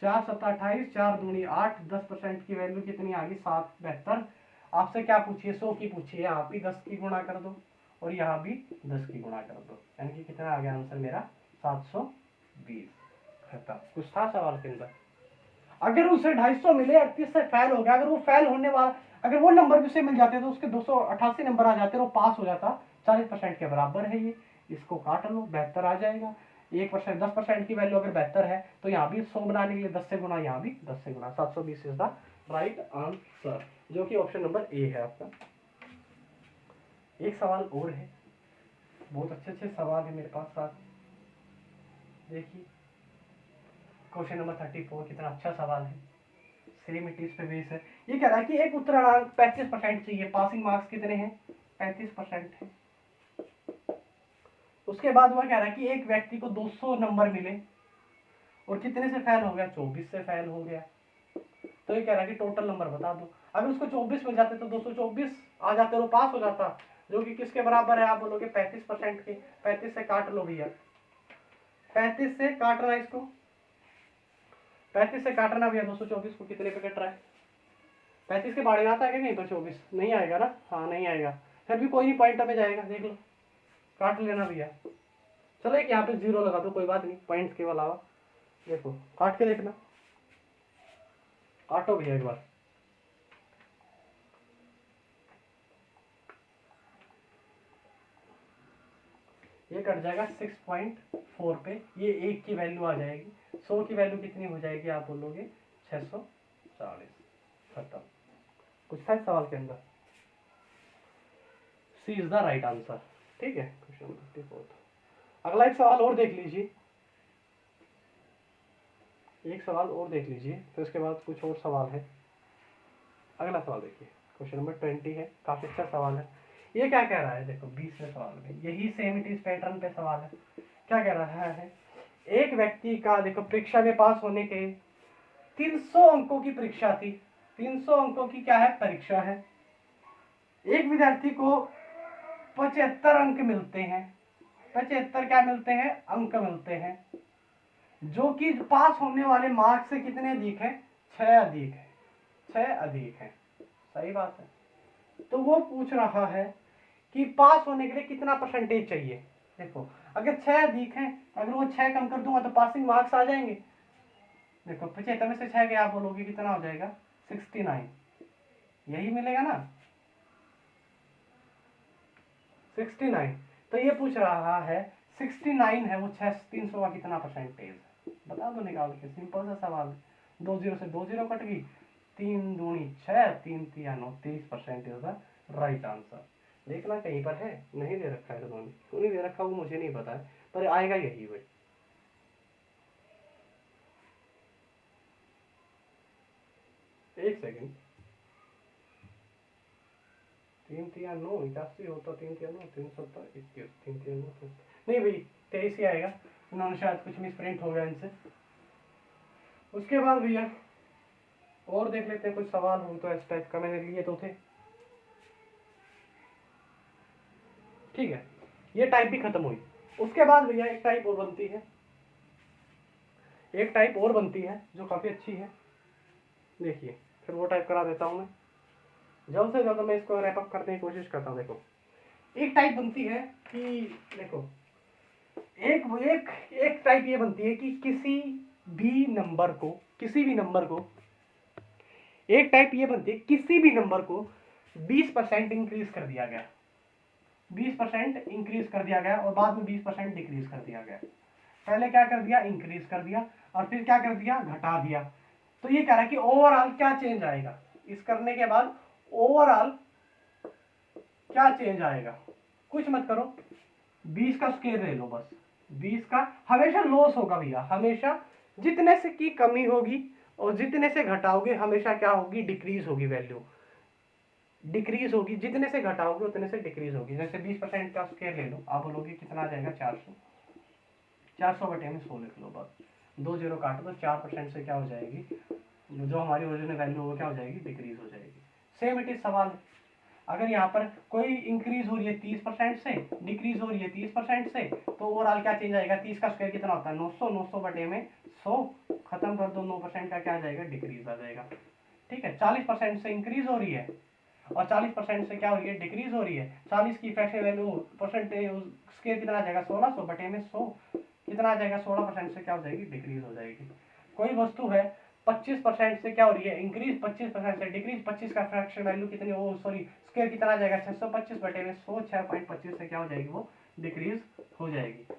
4 7 28, 4 दूनी 8, 10% की वैल्यू कितनी आ गई, 772। आपसे क्या पूछिए, 100 की पूछिए, यहाँ भी 10 की गुणा कर दो और यहाँ भी 10 की गुणा कर दो, यानी कि कितना आ गया आंसर मेरा, 720। खत्म। कुछ था सवाल के अंदर। अगर उसे 250 मिले, 38 से फेल हो गया, अगर वो फेल होने वाला, अगर वो नंबर भी उसे मिल जाते तो उसके 288 नंबर आ जाते और वो पास हो जाता। 40% के बराबर है ये, इसको काट लो, 72 आ जाएगा। 1% 10% की वैल्यू अगर 72 है तो यहाँ भी 100 बनाने के लिए 10 से गुणा, यहाँ भी 10 से गुणा, 720 इज द राइट आंसर, जो कि ऑप्शन नंबर ए है आपका। एक सवाल और है, बहुत अच्छे अच्छे सवाल है मेरे पास साथ। देखिए क्वेश्चन नंबर 34, कितना अच्छा सवाल है, सेम इट इज पे बेस है। ये कह रहा है कि एक उत्तीर्णांक 35% चाहिए, पासिंग मार्क्स कितने हैं, 35% है। उसके बाद वह कह रहा है कि एक व्यक्ति को 200 नंबर मिले और कितने से फेल हो गया, 24 से फेल हो गया। तो ये कह रहा है कि टोटल नंबर बता दो। अगर उसको 24 मिल जाते तो 224 आ जाते और वो पास हो जाता, जो कि किसके बराबर है, आप बोलोगे 35% के। 35 से काट लो भैया, 35 से काटना इसको, 35 से काटना भैया 224 को, कितने पे कट रहा है, 35 के बारे में आता है कि नहीं, तो 24 नहीं आएगा ना, हाँ नहीं आएगा, फिर भी कोई नहीं, पॉइंट पे जाएगा, देख लो, काट लेना भैया। चलो एक यहाँ पे 0 लगा दो, कोई बात नहीं, पॉइंट्स के अलावा। देखो काट के देखना, काटो भैया एक बार, ये कट जाएगा 6.4 पे, ये 1 की वैल्यू आ जाएगी। 100 की वैल्यू कितनी हो जाएगी, आप बोलोगे 640। खत्म। कुछ था इस सवाल के अंदर, सी इज द राइट आंसर। ठीक है, क्वेश्चन नंबर 54। अगला एक सवाल और देख लीजिए, एक सवाल और देख लीजिए, फिर उसके बाद कुछ और सवाल है। अगला सवाल देखिए, क्वेश्चन नंबर 20 है, काफी अच्छा सवाल है। ये क्या कह रहा है, देखो 20वें सवाल में यही सेम इट इज पैटर्न पे सवाल है। क्या कह रहा है, एक व्यक्ति का, देखो परीक्षा में पास होने के 300 अंकों की परीक्षा थी, 300 अंकों की क्या है, परीक्षा है। एक विद्यार्थी को 75 अंक मिलते हैं, 75 क्या मिलते हैं, अंक मिलते हैं, जो कि पास होने वाले मार्क्स से कितने अधिक है, 6 अधिक है, 6 अधिक है। सही बात है। तो वो पूछ रहा है कि पास होने के लिए कितना परसेंटेज चाहिए। देखो अगर 6 अधिक है, अगर वो 6 कम कर दूंगा तो पासिंग मार्क्स आ जाएंगे। देखो 75 में से 6 गया, आप बोलोगे कितना हो जाएगा, 69, यही मिलेगा ना, 69। तो ये पूछ रहा है 69 है वो 6, 300 का कितना परसेंटेज है, बता दो निकाल के, सिंपल सा सवाल। 2 0 से 2 0 कट गई, 3 दूनी 6, 3 3 9, 30% इज द राइट आंसर। देखना कहीं पर है, नहीं दे रखा है, क्यों नहीं दे रखा वो मुझे नहीं पता है, पर आएगा यही भाई। एक सेकंड, 3 3 9 81 होता, 3 3 9 3 7 21, 3 3 9 नहीं भाई 23 ही आएगा, इन्होंने शायद कुछ मिस प्रिंट हो गया इनसे। उसके बाद भैया और देख लेते हैं, कुछ सवाल हो तो इस टाइप का मैंने लिए तो थे। ठीक है, ये टाइप भी खत्म हुई। उसके बाद भैया एक टाइप और बनती है, एक टाइप और बनती है जो काफ़ी अच्छी है, देखिए फिर वो टाइप करा देता हूँ मैं, जल्द से जल्द मैं इसको रैप अप करने की कोशिश करता हूँ। देखो एक टाइप बनती है कि देखो एक एक एक टाइप ये बनती है कि किसी भी नंबर को एक टाइप ये बनती है किसी भी नंबर को 20% इंक्रीज कर दिया गया, 20% इंक्रीज कर दिया गया और बाद में 20% डिक्रीज कर दिया गया। पहले क्या कर दिया, इंक्रीज कर दिया और फिर क्या कर दिया, घटा दिया। तो ये कह रहा है कि ओवरऑल क्या चेंज आएगा, इस करने के बाद ओवरऑल क्या चेंज आएगा, कुछ मत करो, 20 का स्क्वायर ले लो बस, 20 का हमेशा लॉस होगा भैया, हमेशा जितने से की कमी होगी और जितने से घटाओगे हमेशा क्या होगी, डिक्रीज होगी, वैल्यू डिक्रीज होगी, जितने से घटाओगे उतने से डिक्रीज होगी। जैसे 20% का स्क्वायर ले लो, आप बोलोगे कितना आ जाएगा, 400, 400 बटे में 100 लिख लो बस, 2 जीरो काटो तो 4% से क्या हो जाएगी, जो हमारी ओरिजिनल वैल्यू हो क्या हो जाएगी, डिक्रीज हो जाएगी। सेम इट इज सवाल, अगर यहाँ पर कोई इंक्रीज हो रही है 30% से, डिक्रीज हो रही है 30% से, तो ओवरऑल क्या चेंज आएगा, 30 का स्क्वायर कितना होता है, 900, 900 बटे में 100, खत्म कर दो, 9% का क्या आ जाएगा, डिक्रीज आ जाएगा। ठीक है, 40% से इंक्रीज हो रही है और 40% से क्या हो रही है, डिक्रीज हो रही है। 40 की फ्रैक्शन वैल्यू परसेंटेज स्क्वायर कितना आ जाएगा, 1600 बटे में 100 कितना आ जाएगा, 16% से क्या हो जाएगी, डिक्रीज हो जाएगी। कोई वस्तु है 25% से क्या हो रही है, इंक्रीज, 25% से डिक्रीज, 25 का फ्रैक्शन वैल्यू कितनी, ओ सॉरी स्क्वायर कितना आ जाएगा, 625 बटे में 100, 6.25 से क्या हो जाएगी, वो डिक्रीज हो जाएगी।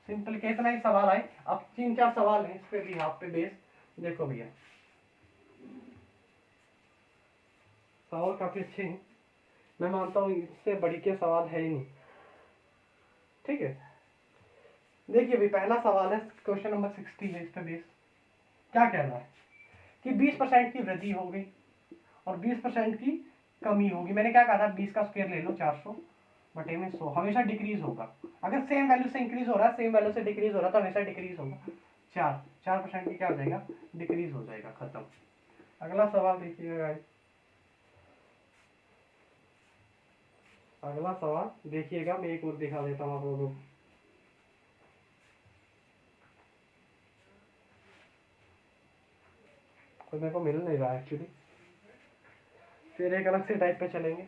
सिंपल कितना ही सवाल आए, अब 3-4 सवाल है इस पे भी, आप पे बेस देखो भैया, सवाल काफी अच्छे हैं, मैं मानता हूँ इससे बड़ी के सवाल है ही नहीं। ठीक है, देखिए भाई पहला सवाल है, क्वेश्चन नंबर 60 है, इस पे बेस क्या कह रहा है कि 20% की वृद्धि हो गई और 20% की कमी होगी। मैंने क्या कहा था, 20 का स्क्वायर ले लो, 400 बटे में 100, हमेशा डिक्रीज होगा। अगर सेम वैल्यू से इंक्रीज हो रहा है, सेम वैल्यू से डिक्रीज हो रहा है, तो हमेशा डिक्रीज होगा। 4% की क्या हो जाएगा, डिक्रीज हो जाएगा, खत्म। अगला सवाल देखिएगा गाइस, अगला सवाल देखिएगा, मैं एक और दिखा देता हूँ आप लोगों को। कोई मेरे को मिल नहीं रहा एक्चुअली, फिर एक अलग से टाइप पे चलेंगे।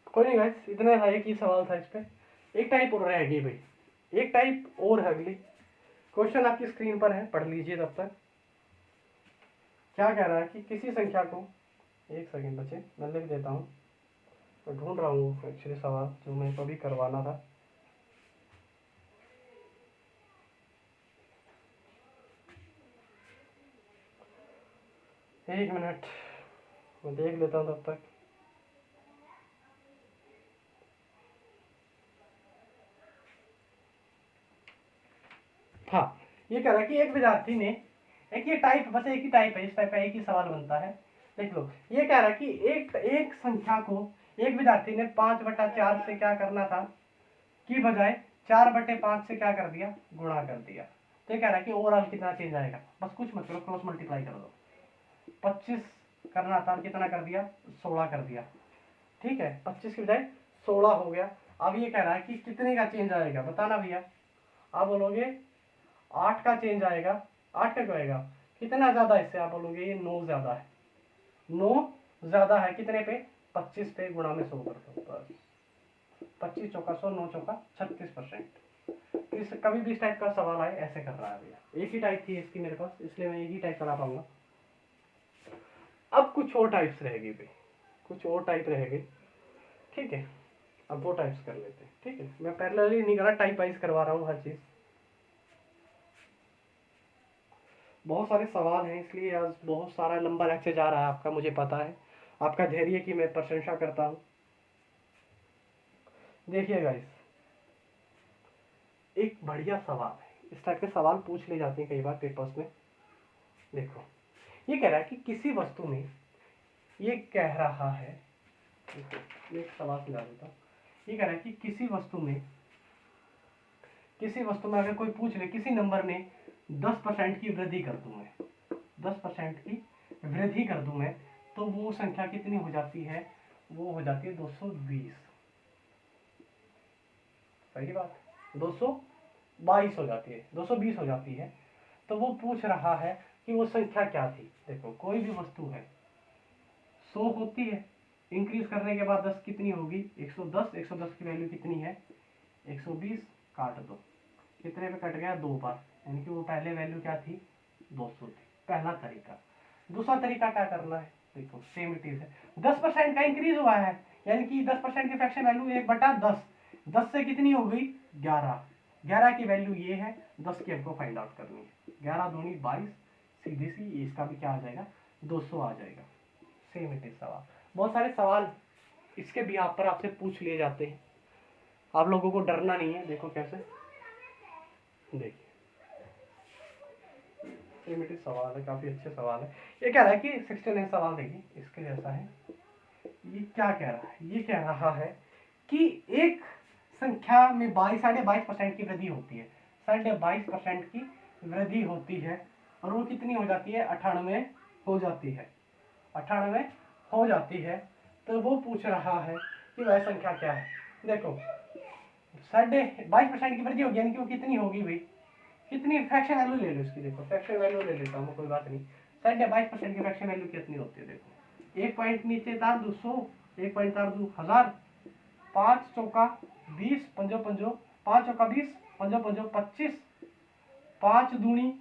कोई नहीं गाइस, इतना था, एक ही सवाल था इस पे, एक टाइप और रहेगी भाई, एक टाइप और है अगली। क्वेश्चन आपकी स्क्रीन पर है, पढ़ लीजिए तब तक। क्या कह रहा है कि किसी संख्या को, एक सेकंड बचे मैं लिख देता हूँ, मैं ढूंढ रहा हूँ एक्चुअली सवाल जो मैं अभी करवाना था। एक मिनट मैं देख लेता हूँ तब तक। हाँ, ये कह रहा है कि एक विद्यार्थी ने, एक ये टाइप, बस एक ही टाइप है, इस टाइप का एक ही सवाल बनता है। देख लो, ये कह रहा है कि एक एक संख्या को एक विद्यार्थी ने 5/4 से क्या करना था की बजाय 4/5 से क्या कर दिया, गुणा कर दिया। तो ये कह रहा है कि ओवरऑल कितना चेंज आएगा, बस कुछ मत करो, क्रॉस मल्टीप्लाई कर दो। 25 करना था, कितना कर दिया, 16 कर दिया। ठीक है, 25 की बजाय 16 हो गया। अब ये कह रहा है कि कितने का चेंज आएगा, बताना भैया। आप बोलोगे 8 का चेंज आएगा, 8 का क्यों आएगा, कितना ज्यादा इससे, आप बोलोगे ये 9 ज्यादा है, 9 ज्यादा है, कितने पे, 25 पे, गुणा में 100 कर दो बस, 25 चौका 100, 9 चौका 36%। इस कभी भी इस टाइप का सवाल आए ऐसे कर रहा है भैया, एक ही टाइप थी इसकी मेरे पास, इसलिए मैं एक ही टाइप करा पाऊंगा। अब कुछ और टाइप्स रहेगी भाई, कुछ और टाइप रहेगी। ठीक है, अब वो टाइप्स कर लेते हैं। ठीक है, मैं पैरेलली नहीं कर रहा, टाइप वाइज करवा रहा हूँ हर चीज। बहुत सारे सवाल हैं इसलिए आज बहुत सारा लंबा लेक्चर जा रहा है आपका, मुझे पता है, आपका धैर्य की मैं प्रशंसा करता हूँ। देखिए गाइस, एक बढ़िया सवाल है, इस टाइप के सवाल पूछ ले जाते हैं कई बार पेपर्स में। देखो, ये कह रहा है कि किसी वस्तु में, ये कह रहा है, एक सवाल सुना देता हूँ। ये कह रहा है कि किसी वस्तु में अगर कोई पूछ ले, किसी नंबर में 10% की वृद्धि कर दूं मैं, 10% की वृद्धि कर दूं मैं, तो वो संख्या कितनी हो जाती है, वो हो जाती है 220। सही बात, 222 हो जाती है, 220 हो जाती है। तो वो पूछ रहा है कि वो संख्या क्या थी। देखो कोई भी वस्तु है 100 होती है, इंक्रीज करने के बाद 10 कितनी होगी, 110। 110 की वैल्यू कितनी है, 120। काट दो, कितने पे कट गया, 2 बार, यानी कि वो पहले वैल्यू क्या थी, 200 थी। पहला तरीका। दूसरा तरीका क्या करना है, देखो सेम इट इज है, 10% का इंक्रीज हुआ है, यानी कि 10% की फ्रैक्शन वैल्यू 1/10। 10 से कितनी हो गई, 11। 11 की वैल्यू ये है, 10 की हमको फाइंड आउट करनी है। 11 दूनी 22, सीधी सी इसका भी क्या आ जाएगा, 200 आ जाएगा। सेम इट इज सवाल। बहुत सारे सवाल इसके भी आप पर आपसे पूछ लिए जाते हैं, आप लोगों को डरना नहीं है। देखो कैसे, देखिए सेम इट इज सवाल है, काफी अच्छे सवाल है। ये कह रहा है कि 69 सवाल, देखिए इसके जैसा है। ये क्या कह रहा है, ये कह रहा है कि एक संख्या में 22.5% की वृद्धि होती है, 22.5% की वृद्धि होती है, और वो कितनी हो जाती है, 98 हो जाती है, 98 हो जाती है। तो वो पूछ रहा है कि वह संख्या क्या है। देखो 22.5% की वृद्धि होगी, यानी कि वो कितनी होगी भाई, कितनी फ्रैक्शन वैल्यू ले लो इसकी। देखो फ्रैक्शन वैल्यू ले लेता हूँ, कोई बात नहीं। 22% की फ्रैक्शन वैल्यू कितनी होती है, देखो 1 पॉइंट नीचे तार 200, 1 पॉइंट तार 1000, 5 चौका 20, पंजो पंजो 5 चौका 20, पंजो पंजो 25, 5 दूनी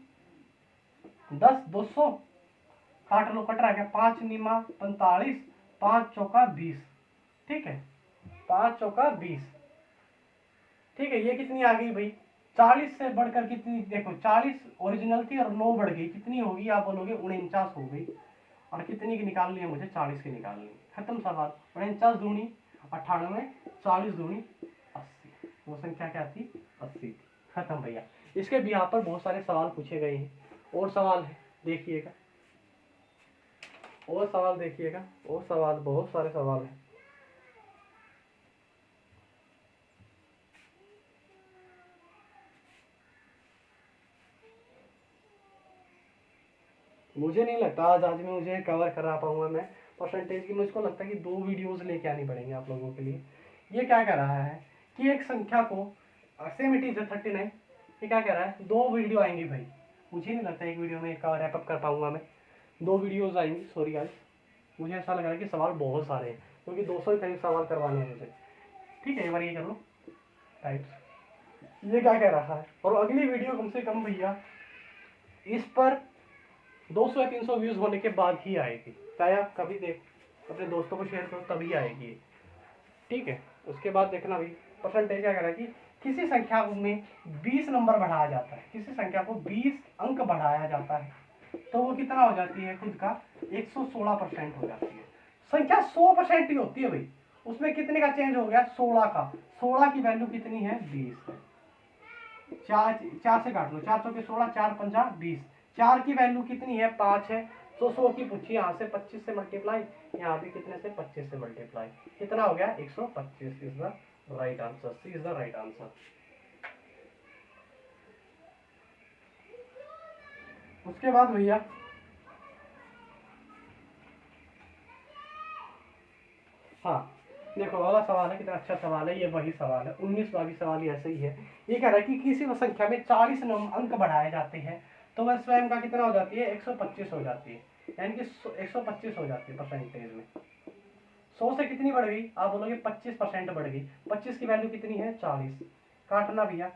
10, 200, काट लो, कट रहा है, 5 निमा 45, 5 चौका 20, ठीक है, 5 चौका 20, ठीक है। ये कितनी आ गई भाई, 40 से बढ़कर कितनी, देखो 40 ओरिजिनल थी और 9 बढ़ गई, कितनी होगी, आप बोलोगे 49 हो गई। और कितनी की निकालनी है मुझे, 40 की निकालनी है। खत्म सवाल। 49 दूनी 98, 40 दूनी 80, वो संख्या क्या थी, 80 थी। खत्म भैया। इसके भी यहाँ पर बहुत सारे सवाल पूछे गए हैं, और सवाल है देखिएगा, और सवाल देखिएगा, और सवाल, बहुत सारे सवाल हैं। मुझे नहीं लगता आज में मुझे कवर करा पाऊंगा मैं परसेंटेज की। मुझको लगता है कि 2 वीडियोस लेके आनी पड़ेंगे आप लोगों के लिए। ये क्या कह रहा है कि एक संख्या को, सेम इट इज 39, ये क्या कह रहा है, 2 वीडियो आएंगी भाई। मुझे नहीं लगता एक वीडियो में का रैप अप कर पाऊंगा मैं, 2 वीडियोस आएंगी। सॉरी गाइस, मुझे ऐसा लग रहा है कि सवाल बहुत सारे हैं, क्योंकि 200 के करीब सवाल करवाने हैं मुझे। ठीक है, एक बार ये कर लो टाइप। ये क्या कह रहा है, और अगली वीडियो कम से कम भैया इस पर 200 या 300 व्यूज होने के बाद ही आएगी, चाहे आप कभी देख अपने दोस्तों को शेयर करो तभी आएगी, ठीक है। उसके बाद देखना भी परसेंटेज क्या करेगा कि किसी संख्या में 20 नंबर बढ़ाया जाता है, किसी संख्या को 20 अंक बढ़ाया जाता है, तो वो कितना हो जाती है, खुद का 116% हो जाती है। संख्या 100% ही होती है भाई, उसमें कितने का चेंज हो गया, 16 का। 16 की वैल्यू कितनी है, 20 है। 4 से काट लो, 4 चौके 16, 4 पंजा 20, 4 की वैल्यू कितनी है, 5 है। तो 100 की पूछी, यहाँ से 25 से मल्टीप्लाई, यहाँ भी कितने से, 25 से मल्टीप्लाई, कितना हो गया, 125 is the right answer, C is the right answer. उसके बाद भैया हाँ, देखो वाला सवाल है, कितना अच्छा सवाल है, ये वही सवाल है, 19 सवाल ही ऐसे ही है। ये कह रहा है कि किसी भी संख्या में 40 अंक बढ़ाए जाते हैं, तो वह स्वयं का कितना हो जाती है, 125 हो जाती है, यानी कि 125 हो जाती है परसेंटेज में। 100 से कितनी बढ़ गई, आप बोलोगे 25% बढ़ गई। 25 की वैल्यू कितनी है, 40। काटना भैया,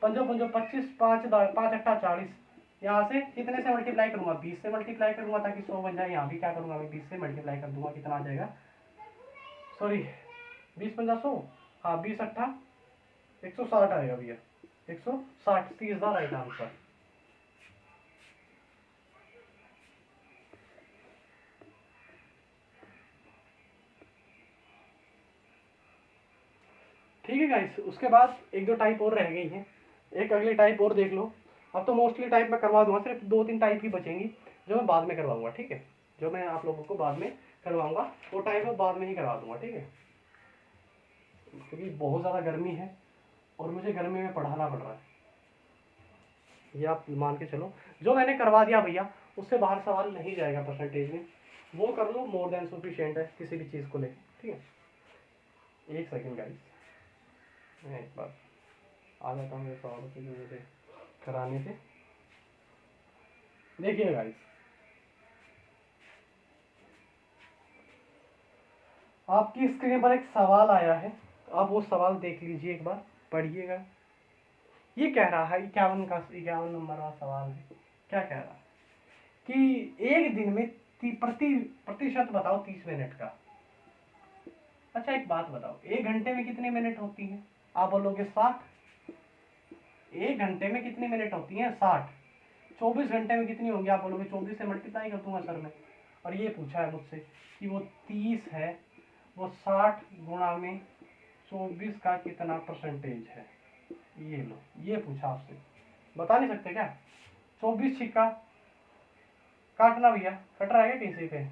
पंजो पंजो 25, 5 5 अट्ठा 40, यहाँ से कितने से मल्टीप्लाई करूंगा, 20 से मल्टीप्लाई करूंगा ताकि 100 बन जाए। यहाँ भी क्या करूंगा मैं, 20 से मल्टीप्लाई कर दूंगा, कितना आ जाएगा, सॉरी 20 पंजा 100, हाँ 20 अट्ठा 160 आएगा भैया, 160, सी इज द राइट आंसर। ठीक है गाइस, उसके बाद 1-2 टाइप और रह गई हैं, एक अगली टाइप और देख लो। अब तो मोस्टली टाइप मैं करवा दूंगा, सिर्फ 2-3 टाइप ही बचेंगी जो मैं बाद में करवाऊंगा, ठीक है। जो मैं आप लोगों को बाद में करवाऊंगा वो टाइप मैं बाद में ही करवा दूंगा, ठीक है, क्योंकि बहुत ज़्यादा गर्मी है और मुझे गर्मी में पढ़ाना पड़ रहा है, ये आप मान के चलो। जो मैंने करवा दिया भैया उससे बाहर सवाल नहीं जाएगा परसेंटेज में, वो कर लो, मोर देन सफिशिएंट है किसी भी चीज़ को ले। ठीक है, एक सेकेंड गाइस, मैं एक बार आ जाता हूँ मेरे सवालों की जो मुझे कराने थे। देखिए गाइस, आपकी स्क्रीन पर एक सवाल आया है, आप वो सवाल देख लीजिए एक बार, पढ़िएगा। ये कह रहा है 51 नंबर का सवाल है। क्या कह रहा है कि एक दिन में प्रतिशत बताओ 30 मिनट का। अच्छा एक बात बताओ, एक घंटे में कितने मिनट होती हैं? आप बोलोगे 60। एक घंटे में कितनी मिनट होती हैं? 60। 24 घंटे में कितनी होंगी? आप बोलोगे 24 से मल्टीप्लाई कर दूंगा सर मैं। और ये पूछा है मुझसे कि वो 30 है, वो 60 गुणा में 24 का कितना परसेंटेज है। ये लो, ये पूछा आपसे, बता नहीं सकते क्या? 24 छिक्का काटना भैया, कट रहा है क्या किसी पे?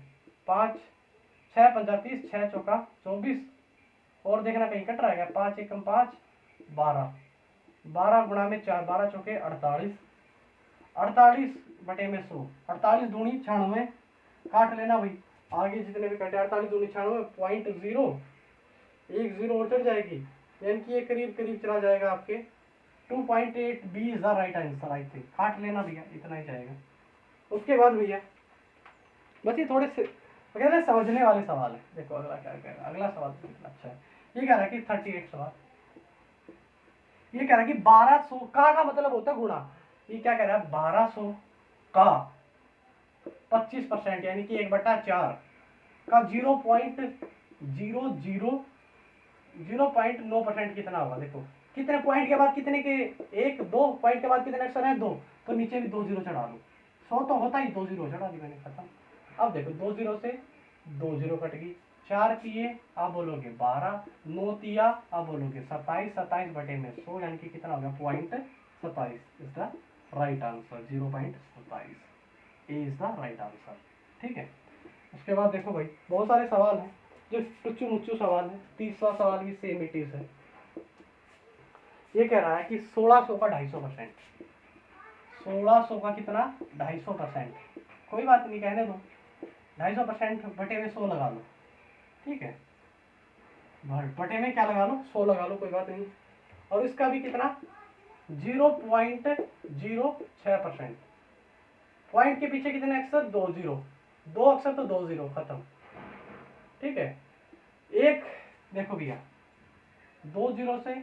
5 6 पंजा 30, 6 चौका 24, और देखना कहीं कट रहा है क्या? 5 एकम 5, 12, 12 गुणा में 4, 12 चौके 48, 48 बटे में 100, 48 दूनी 96, काट लेना भाई, आगे जितने भी कटे 48 दूनी 96, पॉइंट 0, एक 0 और चढ़ जाएगी, यानी कि ये करीब करीब चला जाएगा आपके 2.8 B is the right answer I think. काट लेना भैया, इतना ही जाएगा। उसके बाद भैया बस ये थोड़े से वगैरह समझने वाले सवाल है। देखो अगला क्या कह रहा है, अगला सवाल तो कितना अच्छा है। ये कह रहा है कि 38 सवाल, ये कह रहा है कि 1200 का मतलब होता है गुणा। ये क्या कह रहा है? 1200 का 25% यानी कि 1/4 का 0.009% कितना होगा? देखो कितने पॉइंट के बाद कितने के, 1 2 पॉइंट के बाद कितने अक्षर है? 2, तो नीचे भी 2 0 चढ़ा दो। 100 तो होता ही, 2 0 चढ़ा दी मैंने, खत्म। अब देखो 2 0 से 2 0 कट गई, 4 किए आप बोलोगे 12, 9 तिया आप बोलोगे 27, 27 बटे में 100 यानी कि कितना हो गया? Point 27 is the right answer. 0.27 A is the right answer. ठीक है, उसके बाद देखो भाई बहुत सारे सवाल हैं जो टुच्चू मुच्चू सवाल है। 30वां सवाल भी सेम इट इज है। ये कह रहा है कि 1600 का 250%, 1600 का कितना? 250%। कोई बात नहीं, कहने दो, 250% बटे में 100 लगा लो। ठीक है, बटे में क्या लगा लो? 100 लगा लो, कोई बात नहीं। और इसका भी कितना? 0.06%। पॉइंट के पीछे कितने अक्षर? 2 0, 2 अक्षर तो 2 0, खत्म। ठीक है, एक देखो भैया 2 0 से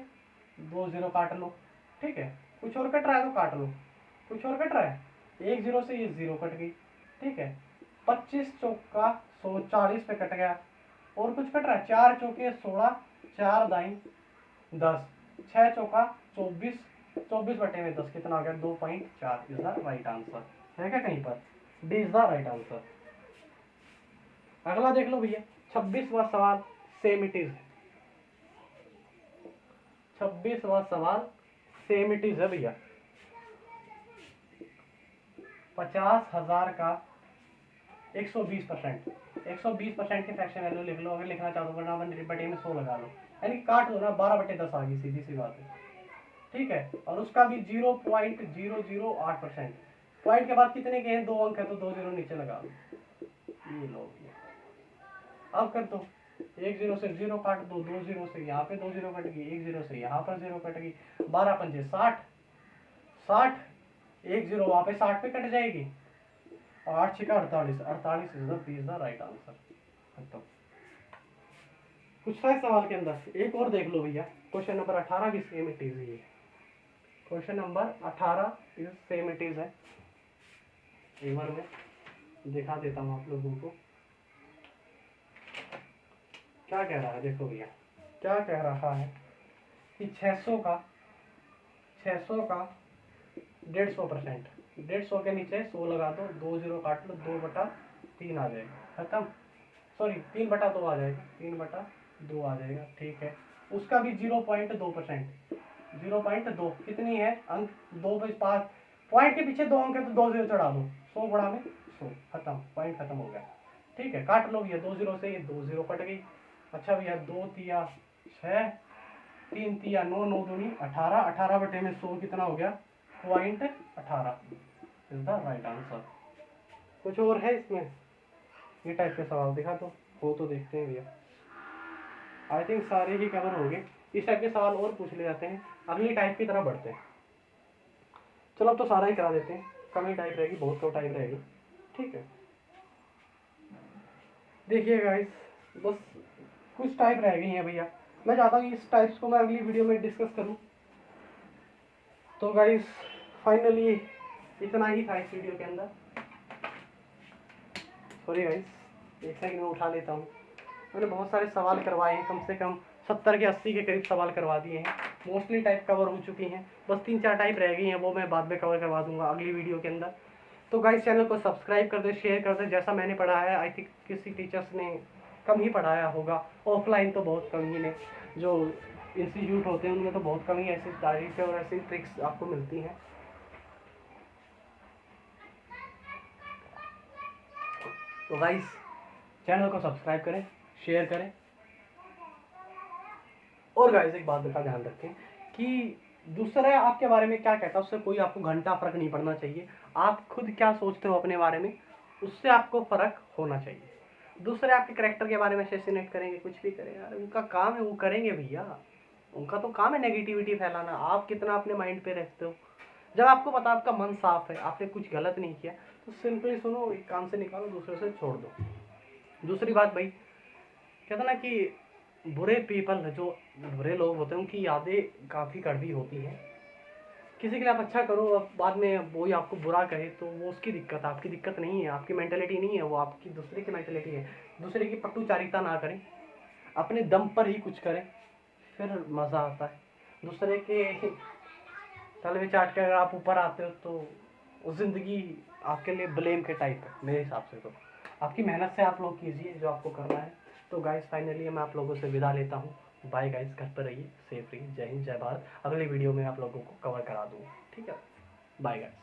2 0 काट लो। ठीक है, कुछ और कट रहा है तो काट लो, कुछ और कट रहा है। 1 0 से ये 0 कट गई। ठीक है, 25 चौका 100, 40 पे कट गया। और कुछ कट रहा है? 4 चौके 16, 4 दाई 10, 6 चौका 24, 24 बटे में 10 कितना हो गया? 2.4 इज द राइट आंसर। है क्या कहीं पर? D is the right answer. अगला देख लो भैया, 26वां सवाल सेम इट इज है। 26वां सवाल सेम इट इज है भैया। 50,000 का 120%, 120% के फ्रैक्शन वैल्यू लिख लो अगर लिखना चाहो तो, वरना बटे में 100 लगा लो, यानी काट लो ना, 12/10 आ गई, सीधी सी बात है। ठीक है, और उसका भी 0.008%। पॉइंट के बाद कितने के हैं? 2 अंक है तो 2 0 नीचे लगा लो। ये लो, अब कर दो, 1 0 से 0 काट दो, 2 0 से यहाँ पे 2 0 कट गई, 1 0 से यहाँ पर 0 कट गई, 12 पंजे 60, 60, 1 0 वहाँ पे 60 पे कट जाएगी, और 8 6 48, 48 इज द राइट आंसर। खत्म। कुछ था इस सवाल के अंदर, एक और देख लो भैया, क्वेश्चन नंबर 18 भी सेम इट इज ही है। Question number 18 is same it is है। एक बार मैं दिखा देता हूँ आप लोगों को क्या कह रहा है। देखो भैया क्या कह रहा है कि 600 का 150% 150 के नीचे 100 लगा दो, 2 0 काट लो, 2/3 आ जाएगा, खत्म। सॉरी 3/2 आ जाएगा, 3/2 आ जाएगा। ठीक है, उसका भी 0.2%, 0.2 कितनी है अंक? 2 पे 5 पॉइंट के पीछे 2 अंक है तो 2 0 चढ़ा दो, 100 गुणा में 100, खत्म, पॉइंट खत्म हो गया। ठीक है, काट लो भैया, 2 0 से ये 2 0 कट गई। अच्छा भैया 2 तिया 6, 3 तिया 9, 9 दूनी 18, 18 बटे में 100 कितना हो गया? 0.18। Is the right answer. कुछ और है इसमें? ये टाइप के सवाल दिखा दो, हो तो देखते हैं भैया। आई थिंक सारे ही कवर हो गए। इस टाइप के सवाल और पूछ ले जाते हैं, अगली टाइप की तरफ बढ़ते हैं। चलो अब तो सारा ही करा देते हैं, कम ही टाइप रहेगी, बहुत कम टाइप रहेगी, ठीक है। देखिए गाइस, बस कुछ टाइप रह गई हैं भैया। मैं चाहता हूँ इस टाइप्स को मैं अगली वीडियो में डिस्कस करूँ। तो गाइस फाइनली इतना ही था इस वीडियो के अंदर। सॉरी गाइस, एक सेकंड में उठा लेता हूँ। मैंने बहुत सारे सवाल करवाए हैं, कम से कम 70 के 80 के करीब सवाल करवा दिए हैं। मोस्टली टाइप कवर हो चुकी हैं, बस 3-4 टाइप रह गई हैं, वो मैं बाद में कवर करवा दूंगा अगली वीडियो के अंदर। तो गाइस चैनल को सब्सक्राइब कर दे, शेयर कर दे। जैसा मैंने पढ़ाया है, आई थिंक किसी टीचर्स ने कम ही पढ़ाया होगा, ऑफलाइन तो बहुत कम ही ने, जो इंस्टीट्यूट होते हैं उनमें तो बहुत कम ही ऐसी तारीफें और ऐसी ट्रिक्स आपको मिलती हैं। तो गाइस चैनल को सब्सक्राइब करें, शेयर करें। और गाइस एक बात का ध्यान रखें कि दूसरा आपके बारे में क्या कहता है उससे कोई आपको घंटा फर्क नहीं पड़ना चाहिए। आप खुद क्या सोचते हो अपने बारे में, उससे आपको फर्क होना चाहिए। दूसरे आपके करेक्टर के बारे में असैसिनेट करेंगे, कुछ भी करें यार, उनका काम है, वो करेंगे भैया, उनका तो काम है नेगेटिविटी फैलाना। आप कितना अपने माइंड पे रहते हो। जब आपको पता आपका मन साफ है, आपने कुछ गलत नहीं किया, तो सिंपली सुनो, एक कान से निकालो, दूसरे से छोड़ दो। दूसरी बात भाई, कहता ना कि बुरे पीपल, जो बुरे लोग होते हैं, उनकी यादें काफ़ी कड़वी होती हैं। किसी के लिए आप अच्छा करो, अब बाद में वो ही आपको बुरा कहे, तो वो उसकी दिक्कत, आपकी दिक्कत नहीं है, आपकी मेंटेलिटी नहीं है, वो आपकी दूसरे की मेंटेलिटी है। दूसरे की पटुचारिता ना करें, अपने दम पर ही कुछ करें, फिर मज़ा आता है। दूसरे के तलवे चाट कर अगर आप ऊपर आते हो, तो वो ज़िंदगी आपके लिए ब्लेम के टाइप है मेरे हिसाब से। तो आपकी मेहनत से आप लोग कीजिए जो आपको करना है। तो गाइस फाइनली मैं आप लोगों से विदा लेता हूँ। बाय गाइस, घर पर रहिए, सेफ रहिए। जय हिंद, जय भारत। अगली वीडियो में आप लोगों को कवर करा दूँगा, ठीक है। Bye guys.